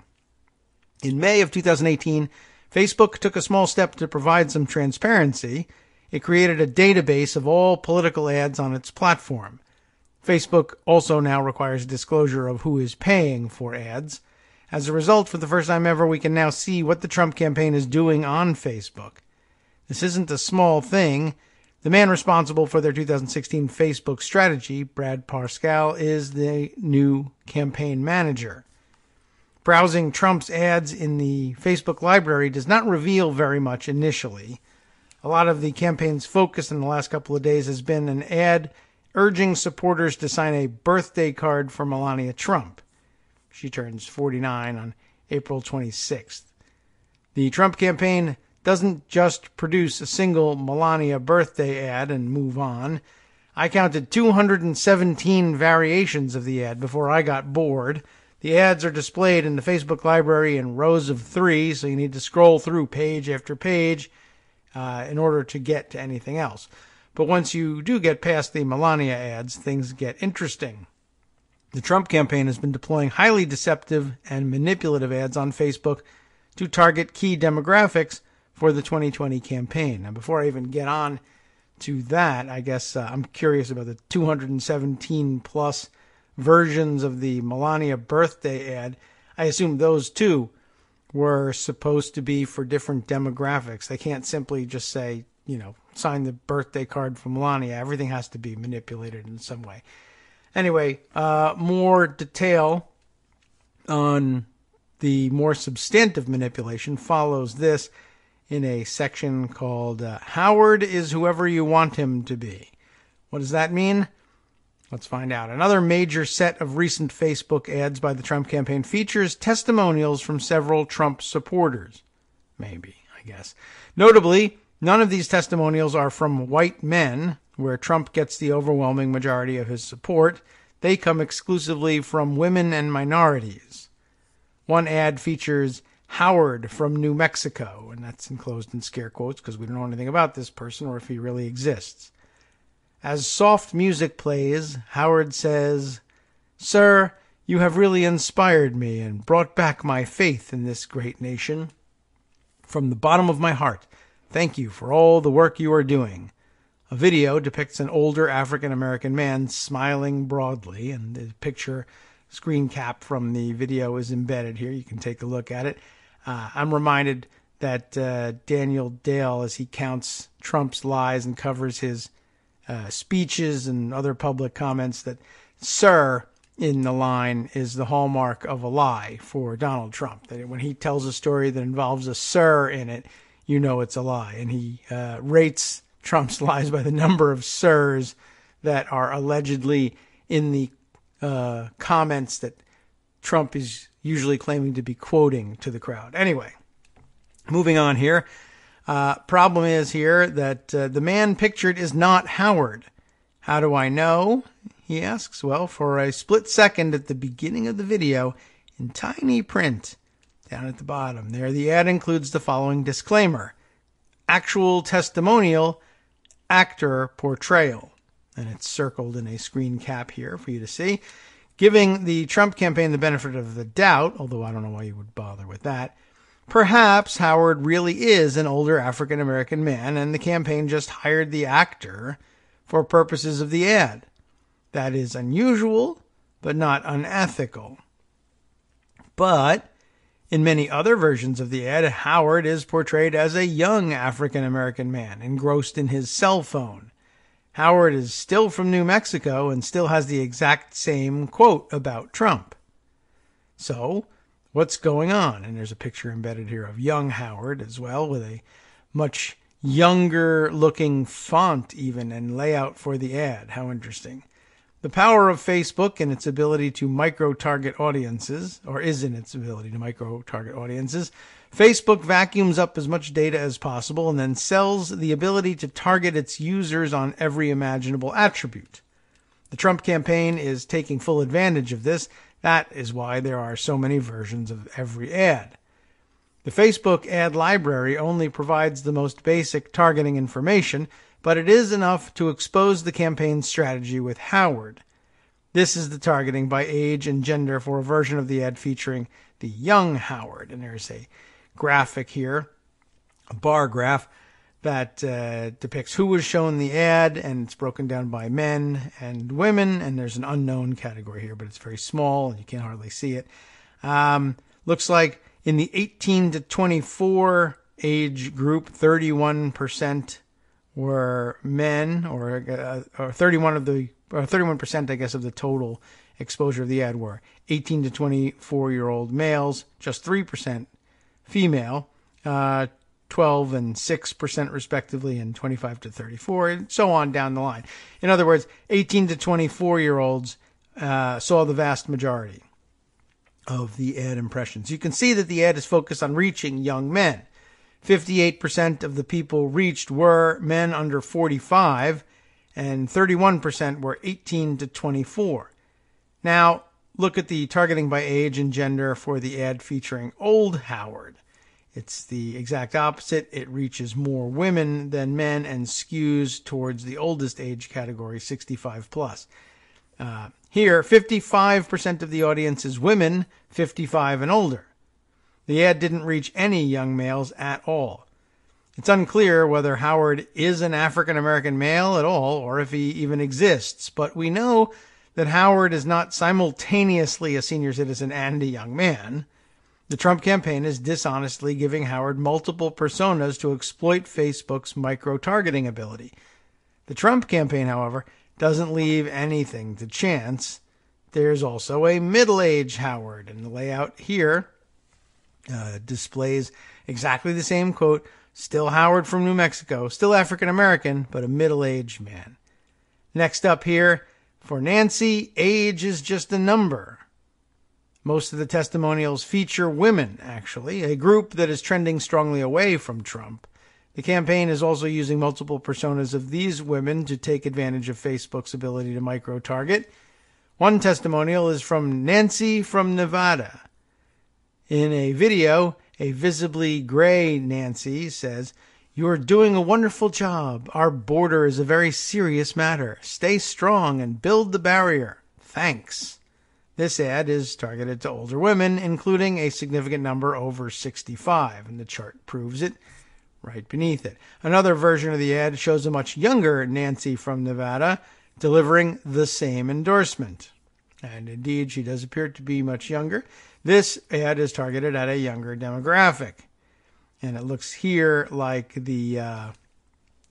In May of 2018, Facebook took a small step to provide some transparency. It created a database of all political ads on its platform. Facebook also now requires disclosure of who is paying for ads. As a result, for the first time ever, we can now see what the Trump campaign is doing on Facebook. This isn't a small thing. The man responsible for their 2016 Facebook strategy, Brad Parscale, is the new campaign manager. Browsing Trump's ads in the Facebook library does not reveal very much initially. A lot of the campaign's focus in the last couple of days has been an ad urging supporters to sign a birthday card for Melania Trump. She turns 49 on April 26th. The Trump campaign doesn't just produce a single Melania birthday ad and move on. I counted 217 variations of the ad before I got bored. The ads are displayed in the Facebook library in rows of 3, so you need to scroll through page after page in order to get to anything else. But once you do get past the Melania ads, things get interesting. The Trump campaign has been deploying highly deceptive and manipulative ads on Facebook to target key demographics for the 2020 campaign. Now, before I even get on to that, I guess I'm curious about the 217 plus versions of the Melania birthday ad. I assume those too were supposed to be for different demographics. They can't simply just say, sign the birthday card for Melania. Everything has to be manipulated in some way. Anyway, more detail on the more substantive manipulation follows this in a section called Howard is Whoever You Want Him to Be. What does that mean? Let's find out. Another major set of recent Facebook ads by the Trump campaign features testimonials from several Trump supporters. Maybe, I guess. Notably, none of these testimonials are from white men, where Trump gets the overwhelming majority of his support. They come exclusively from women and minorities. One ad features Howard from New Mexico, and that's enclosed in scare quotes because we don't know anything about this person or if he really exists. As soft music plays, Howard says, "Sir, you have really inspired me and brought back my faith in this great nation. From the bottom of my heart, thank you for all the work you are doing." A video depicts an older African-American man smiling broadly, and the picture screen cap from the video is embedded here. You can take a look at it. I'm reminded that Daniel Dale, as he counts Trump's lies and covers his speeches and other public comments, that "sir" in the line is the hallmark of a lie for Donald Trump. That when he tells a story that involves a "sir" in it, you know it's a lie. And he rates Trump's lies by the number of "sirs" that are allegedly in the comments that Trump is usually claiming to be quoting to the crowd. Anyway, moving on here. Problem is here that the man pictured is not Howard. How do I know? He asks. Well, for a split second at the beginning of the video, in tiny print, down at the bottom there, the ad includes the following disclaimer: actual testimonial, actor portrayal. And it's circled in a screen cap here for you to see. Giving the Trump campaign the benefit of the doubt, although I don't know why you would bother with that, perhaps Howard really is an older African-American man and the campaign just hired the actor for purposes of the ad. That is unusual, but not unethical. But in many other versions of the ad, Howard is portrayed as a young African-American man engrossed in his cell phone. Howard is still from New Mexico and still has the exact same quote about Trump. So, what's going on? And there's a picture embedded here of young Howard as well, with a much younger looking font even and layout for the ad. How interesting. The power of Facebook and its ability to micro-target audiences, or is in its ability to micro-target audiences. Facebook vacuums up as much data as possible and then sells the ability to target its users on every imaginable attribute. The Trump campaign is taking full advantage of this. That is why there are so many versions of every ad. The Facebook ad library only provides the most basic targeting information, but it is enough to expose the campaign's strategy with Howard. This is the targeting by age and gender for a version of the ad featuring the young Howard. And there's a graphic here a bar graph that depicts who was shown the ad, and it's broken down by men and women, and there's an unknown category here, but it's very small and you can't hardly see it. Looks like in the 18 to 24 age group, 31% were men, or 31%, I guess, of the total exposure of the ad were 18 to 24-year-old males, just 3% female, 12 and 6% respectively, and 25 to 34, and so on down the line. In other words, 18 to 24-year-olds saw the vast majority of the ad impressions. You can see that the ad is focused on reaching young men. 58% of the people reached were men under 45, and 31% were 18 to 24. Now, look at the targeting by age and gender for the ad featuring Old Howard. It's the exact opposite. It reaches more women than men and skews towards the oldest age category, 65 plus. Here, 55% of the audience is women, 55 and older. The ad didn't reach any young males at all. It's unclear whether Howard is an African-American male at all, or if he even exists, but we know that Howard is not simultaneously a senior citizen and a young man. The Trump campaign is dishonestly giving Howard multiple personas to exploit Facebook's micro-targeting ability. The Trump campaign, however, doesn't leave anything to chance. There's also a middle-aged Howard, and the layout here displays exactly the same quote, still Howard from New Mexico, still African-American, but a middle-aged man. Next up here, for Nancy, age is just a number. Most of the testimonials feature women, actually, a group that is trending strongly away from Trump. The campaign is also using multiple personas of these women to take advantage of Facebook's ability to micro-target. One testimonial is from Nancy from Nevada. In a video, a visibly gray Nancy says, "You're doing a wonderful job. Our border is a very serious matter. Stay strong and build the barrier. Thanks." This ad is targeted to older women, including a significant number over 65, and the chart proves it right beneath it. Another version of the ad shows a much younger Nancy from Nevada delivering the same endorsement. And indeed, she does appear to be much younger. This ad is targeted at a younger demographic. And it looks here like the,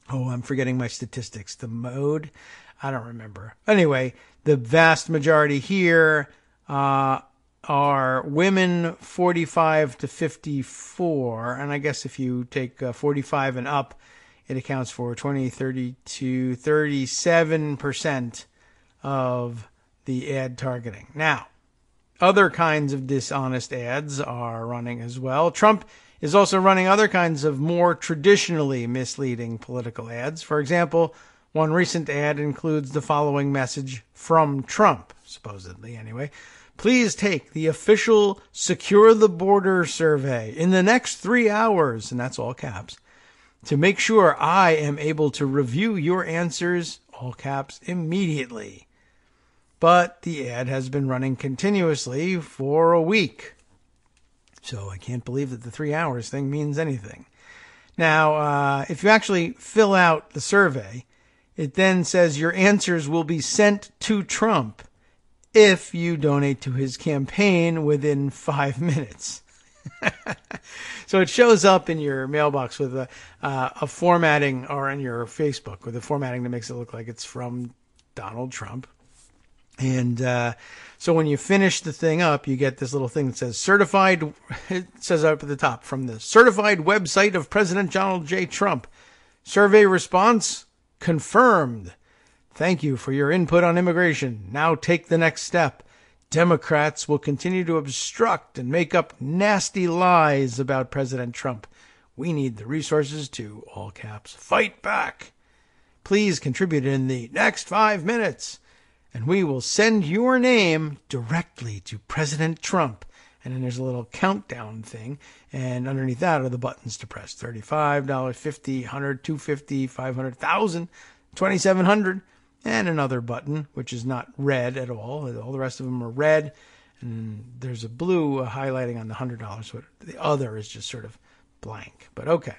I'm forgetting my statistics. The mode? I don't remember. Anyway, the vast majority here are women 45 to 54. And I guess if you take 45 and up, it accounts for 20, 32, 37% of the ad targeting. Now, other kinds of dishonest ads are running as well. Trump is also running other kinds of more traditionally misleading political ads. For example, one recent ad includes the following message from Trump, supposedly anyway. "Please take the official Secure the Border survey in the next 3 hours," and that's all caps, "to make sure I am able to review your answers," all caps, "immediately." But the ad has been running continuously for a week. So I can't believe that the 3 hours thing means anything. Now, if you actually fill out the survey, it then says your answers will be sent to Trump if you donate to his campaign within 5 minutes. So it shows up in your mailbox with a formatting, or in your Facebook with a formatting that makes it look like it's from Donald Trump. And so when you finish the thing up, you get this little thing that says certified. It says up at the top, from the certified website of President Donald J. Trump. Survey response confirmed. Thank you for your input on immigration. Now take the next step. Democrats will continue to obstruct and make up nasty lies about President Trump. We need the resources to, all caps, fight back. Please contribute in the next 5 minutes, and we will send your name directly to President Trump. And then there's a little countdown thing, and underneath that are the buttons to press. $35, $50, $100, $250, $500, $1,000, $2,700, and another button, which is not red at all. All the rest of them are red, and there's a blue highlighting on the $100, so the other is just sort of blank. But okay.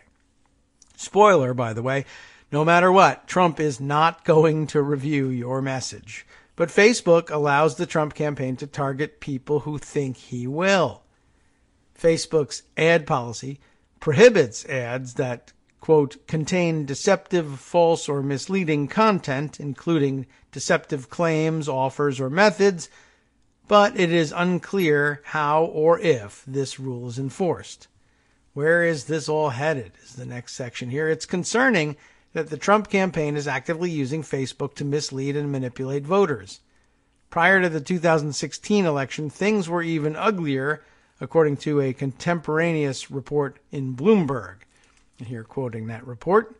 Spoiler, by the way, no matter what, Trump is not going to review your message. But Facebook allows the Trump campaign to target people who think he will. Facebook's ad policy prohibits ads that, quote, contain deceptive, false, or misleading content, including deceptive claims, offers, or methods, but it is unclear how or if this rule is enforced. Where is this all headed is the next section here. It's concerning that the Trump campaign is actively using Facebook to mislead and manipulate voters. Prior to the 2016 election, things were even uglier, according to a contemporaneous report in Bloomberg. And here, quoting that report,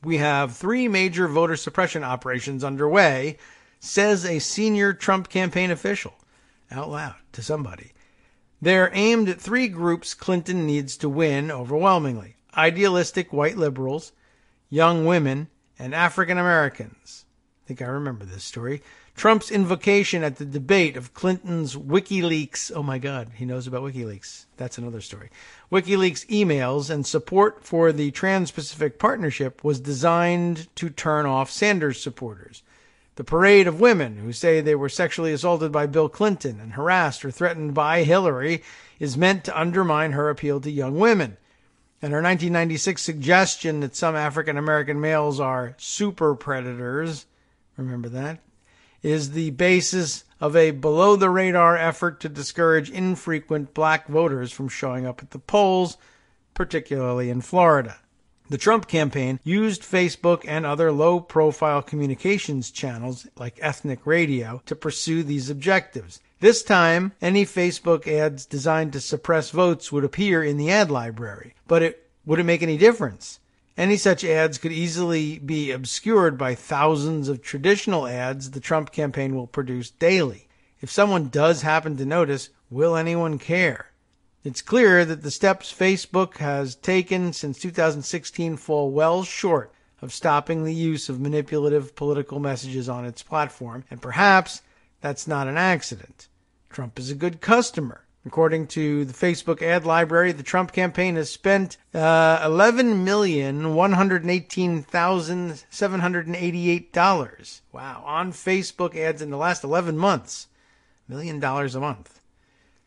"We have 3 major voter suppression operations underway," says a senior Trump campaign official, out loud to somebody. "They're aimed at 3 groups Clinton needs to win overwhelmingly: idealistic white liberals, young women, and African Americans." I think I remember this story. Trump's invocation at the debate of Clinton's WikiLeaks, oh my God, he knows about WikiLeaks. That's another story. WikiLeaks emails and support for the Trans-Pacific Partnership was designed to turn off Sanders supporters. The parade of women who say they were sexually assaulted by Bill Clinton and harassed or threatened by Hillary is meant to undermine her appeal to young women. And her 1996 suggestion that some African American males are super predators, remember that, is the basis of a below-the-radar effort to discourage infrequent black voters from showing up at the polls, particularly in Florida. The Trump campaign used Facebook and other low-profile communications channels like ethnic radio to pursue these objectives. This time, any Facebook ads designed to suppress votes would appear in the ad library. But would it make any difference? Any such ads could easily be obscured by thousands of traditional ads the Trump campaign will produce daily. If someone does happen to notice, will anyone care? It's clear that the steps Facebook has taken since 2016 fall well short of stopping the use of manipulative political messages on its platform, and perhaps that's not an accident. Trump is a good customer. According to the Facebook ad library, the Trump campaign has spent $11,118,788. Wow, on Facebook ads in the last 11 months. $1 million a month.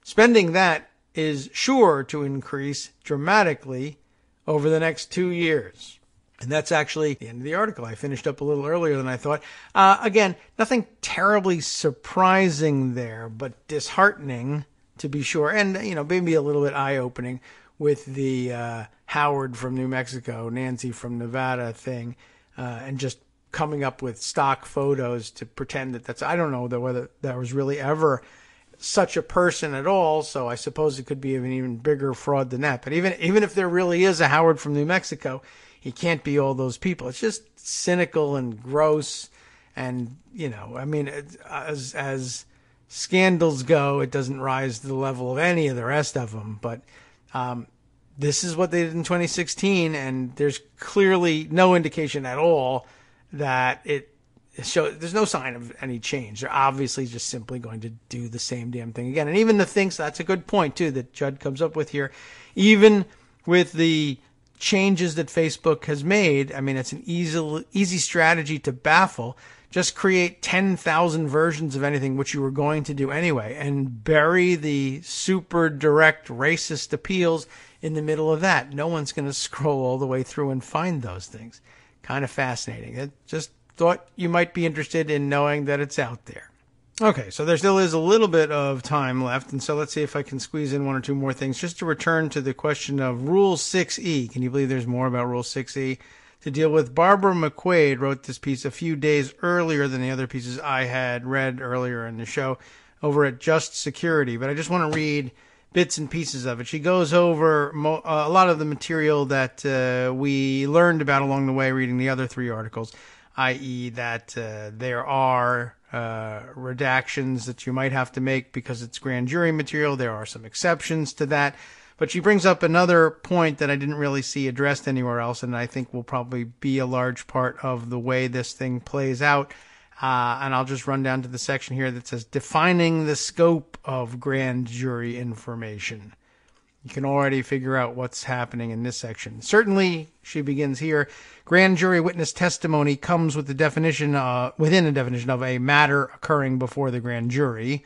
Spending that is sure to increase dramatically over the next 2 years. And that's actually the end of the article. I finished up a little earlier than I thought. Again, nothing terribly surprising there, but disheartening to be sure. And, maybe a little bit eye-opening with the Howard from New Mexico, Nancy from Nevada thing, and just coming up with stock photos to pretend that that's, I don't know whether that was really ever such a person at all, so I suppose it could be an even bigger fraud than that. But even if there really is a Howard from New Mexico, he can't be all those people. It's just cynical and gross, and, as scandals go, it doesn't rise to the level of any of the rest of them. But this is what they did in 2016, and there's clearly no indication at all that there's no sign of any change. They're obviously just simply going to do the same damn thing again. And even the things, that's a good point, too, that Judd comes up with here. Even with the changes that Facebook has made, it's an easy strategy to baffle. Just create 10,000 versions of anything, which you were going to do anyway, and bury the super direct racist appeals in the middle of that. No one's going to scroll all the way through and find those things. Kind of fascinating. I just thought you might be interested in knowing that it's out there. Okay, so there still is a little bit of time left, and so let's see if I can squeeze in 1 or 2 more things. Just to return to the question of Rule 6E. Can you believe there's more about Rule 6E to deal with? Barbara McQuaid wrote this piece a few days earlier than the other pieces I had read earlier in the show over at Just Security, but I just want to read bits and pieces of it. She goes over a lot of the material that we learned about along the way reading the other 3 articles, i.e. that there are redactions that you might have to make because it's grand jury material. There are some exceptions to that. But she brings up another point that I didn't really see addressed anywhere else, and I think will probably be a large part of the way this thing plays out. And I'll just run down to the section here that says defining the scope of grand jury information. You can already figure out what's happening in this section. Certainly, she begins here, grand jury witness testimony comes with the definition, within a definition of a matter occurring before the grand jury.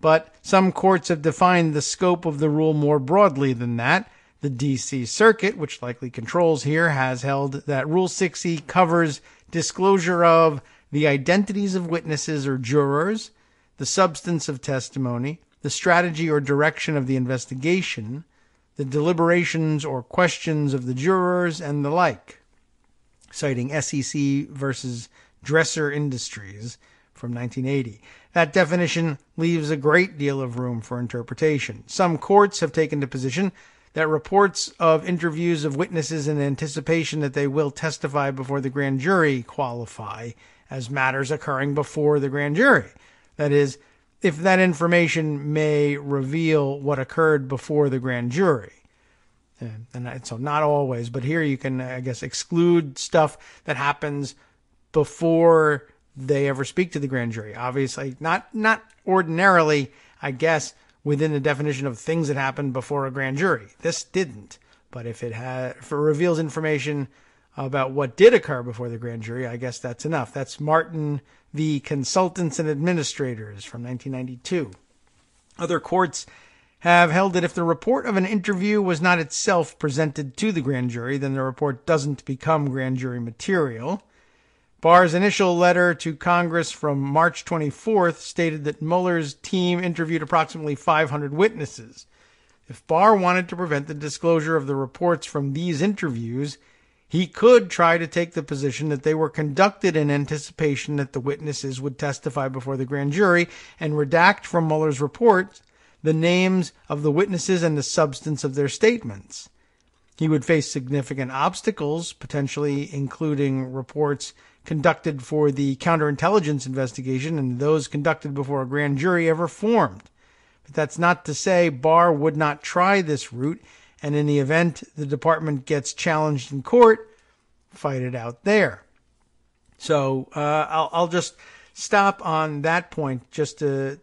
But some courts have defined the scope of the rule more broadly than that. The D.C. Circuit, which likely controls here, has held that Rule 6E covers disclosure of the identities of witnesses or jurors, the substance of testimony, the strategy or direction of the investigation, the deliberations or questions of the jurors, and the like, citing SEC versus Dresser Industries from 1980. That definition leaves a great deal of room for interpretation. Some courts have taken the position that reports of interviews of witnesses in anticipation that they will testify before the grand jury qualify as matters occurring before the grand jury. That is, if that information may reveal what occurred before the grand jury. And so not always, but here you can, I guess, exclude stuff that happens before they ever speak to the grand jury. Obviously, not ordinarily, I guess, within the definition of things that happened before a grand jury. This didn't. But if it reveals information about what did occur before the grand jury, I guess that's enough. That's Martin v. Consultants and Administrators from 1992. Other courts have held that if the report of an interview was not itself presented to the grand jury, then the report doesn't become grand jury material. Barr's initial letter to Congress from March 24th stated that Mueller's team interviewed approximately 500 witnesses. If Barr wanted to prevent the disclosure of the reports from these interviews, he could try to take the position that they were conducted in anticipation that the witnesses would testify before the grand jury and redact from Mueller's report the names of the witnesses and the substance of their statements. He would face significant obstacles, potentially including reports conducted for the counterintelligence investigation and those conducted before a grand jury ever formed. But that's not to say Barr would not try this route, and in the event the department gets challenged in court, fight it out there. So I'll just stop on that point just to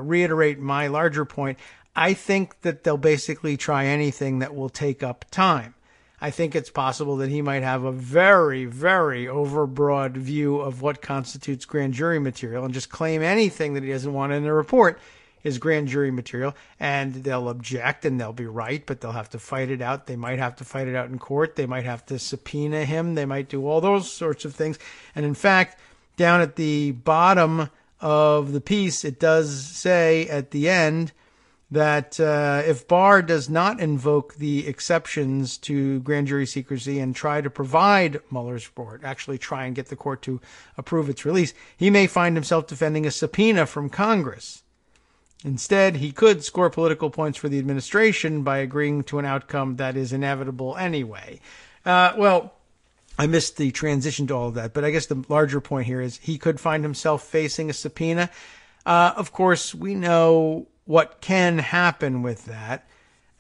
reiterate my larger point. I think that they'll basically try anything that will take up time. I think it's possible that he might have a very, very overbroad view of what constitutes grand jury material and just claim anything that he doesn't want in the report is grand jury material, and they'll object and they'll be right, but they'll have to fight it out. They might have to fight it out in court. They might have to subpoena him. They might do all those sorts of things. And in fact, down at the bottom of the piece, it does say at the end that if Barr does not invoke the exceptions to grand jury secrecy and try to provide Mueller's report, actually try and get the court to approve its release, he may find himself defending a subpoena from Congress. Instead, he could score political points for the administration by agreeing to an outcome that is inevitable anyway. Well, I missed the transition to all of that, but I guess the larger point here is he could find himself facing a subpoena. Of course, we know what can happen with that,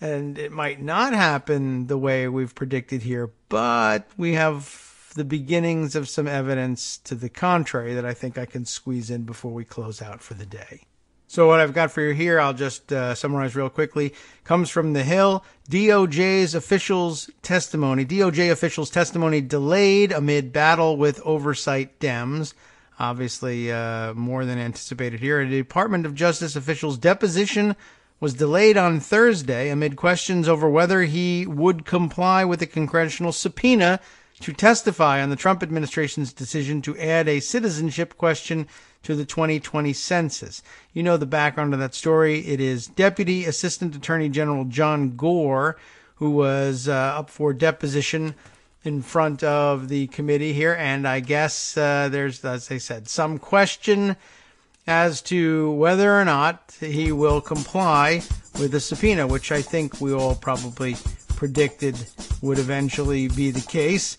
and it might not happen the way we've predicted here, but we have the beginnings of some evidence to the contrary that I think I can squeeze in before we close out for the day. So what I've got for you here, I'll just summarize real quickly, comes from The Hill. DOJ officials' testimony delayed amid battle with oversight Dems. Obviously, more than anticipated here. A Department of Justice official's deposition was delayed on Thursday amid questions over whether he would comply with a congressional subpoena to testify on the Trump administration's decision to add a citizenship question to the 2020 census. You know the background of that story. It is Deputy Assistant Attorney General John Gore, who was up for deposition in front of the committee here, and I guess there's, as I said, some question as to whether or not he will comply with the subpoena, which I think we all probably predicted would eventually be the case.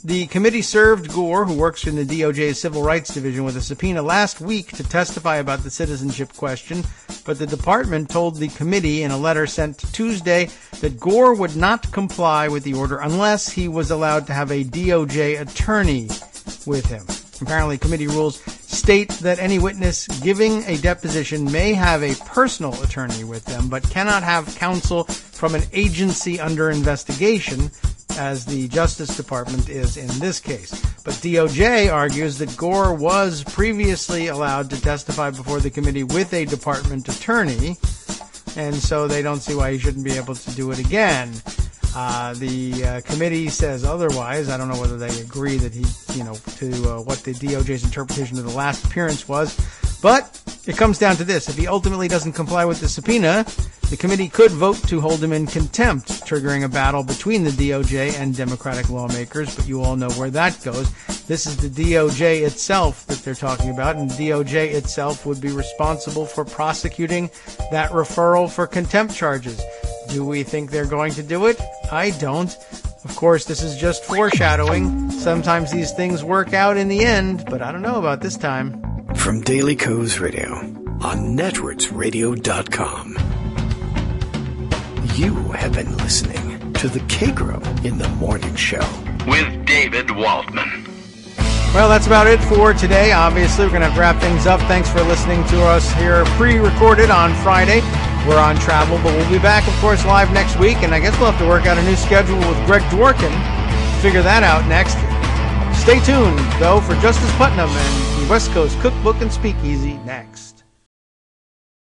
The committee served Gore, who works in the DOJ's Civil Rights Division, with a subpoena last week to testify about the citizenship question, but the department told the committee in a letter sent Tuesday that Gore would not comply with the order unless he was allowed to have a DOJ attorney with him. Apparently, committee rules state that any witness giving a deposition may have a personal attorney with them, but cannot have counsel from an agency under investigation, as the Justice Department is in this case. But DOJ argues that Gore was previously allowed to testify before the committee with a department attorney, and so they don't see why he shouldn't be able to do it again. The committee says otherwise. I don't know whether they agree that he, to what the DOJ's interpretation of the last appearance was. But it comes down to this. If he ultimately doesn't comply with the subpoena, the committee could vote to hold him in contempt, triggering a battle between the DOJ and Democratic lawmakers. But you all know where that goes. This is the DOJ itself that they're talking about, and the DOJ itself would be responsible for prosecuting that referral for contempt charges. Do we think they're going to do it? I don't. Of course, this is just foreshadowing. Sometimes these things work out in the end, but I don't know about this time.
From Daily Kos Radio on networksradio.com. You have been listening to the Kagro in the Morning Show
with David Waldman.
Well, that's about it for today. Obviously, we're going to wrap things up. Thanks for listening to us here pre-recorded on Friday. We're on travel, but we'll be back, of course, live next week, and I guess we'll have to work out a new schedule with Greg Dworkin. Figure that out next. Stay tuned, though, for Justice Putnam and the West Coast Cookbook and Speakeasy next.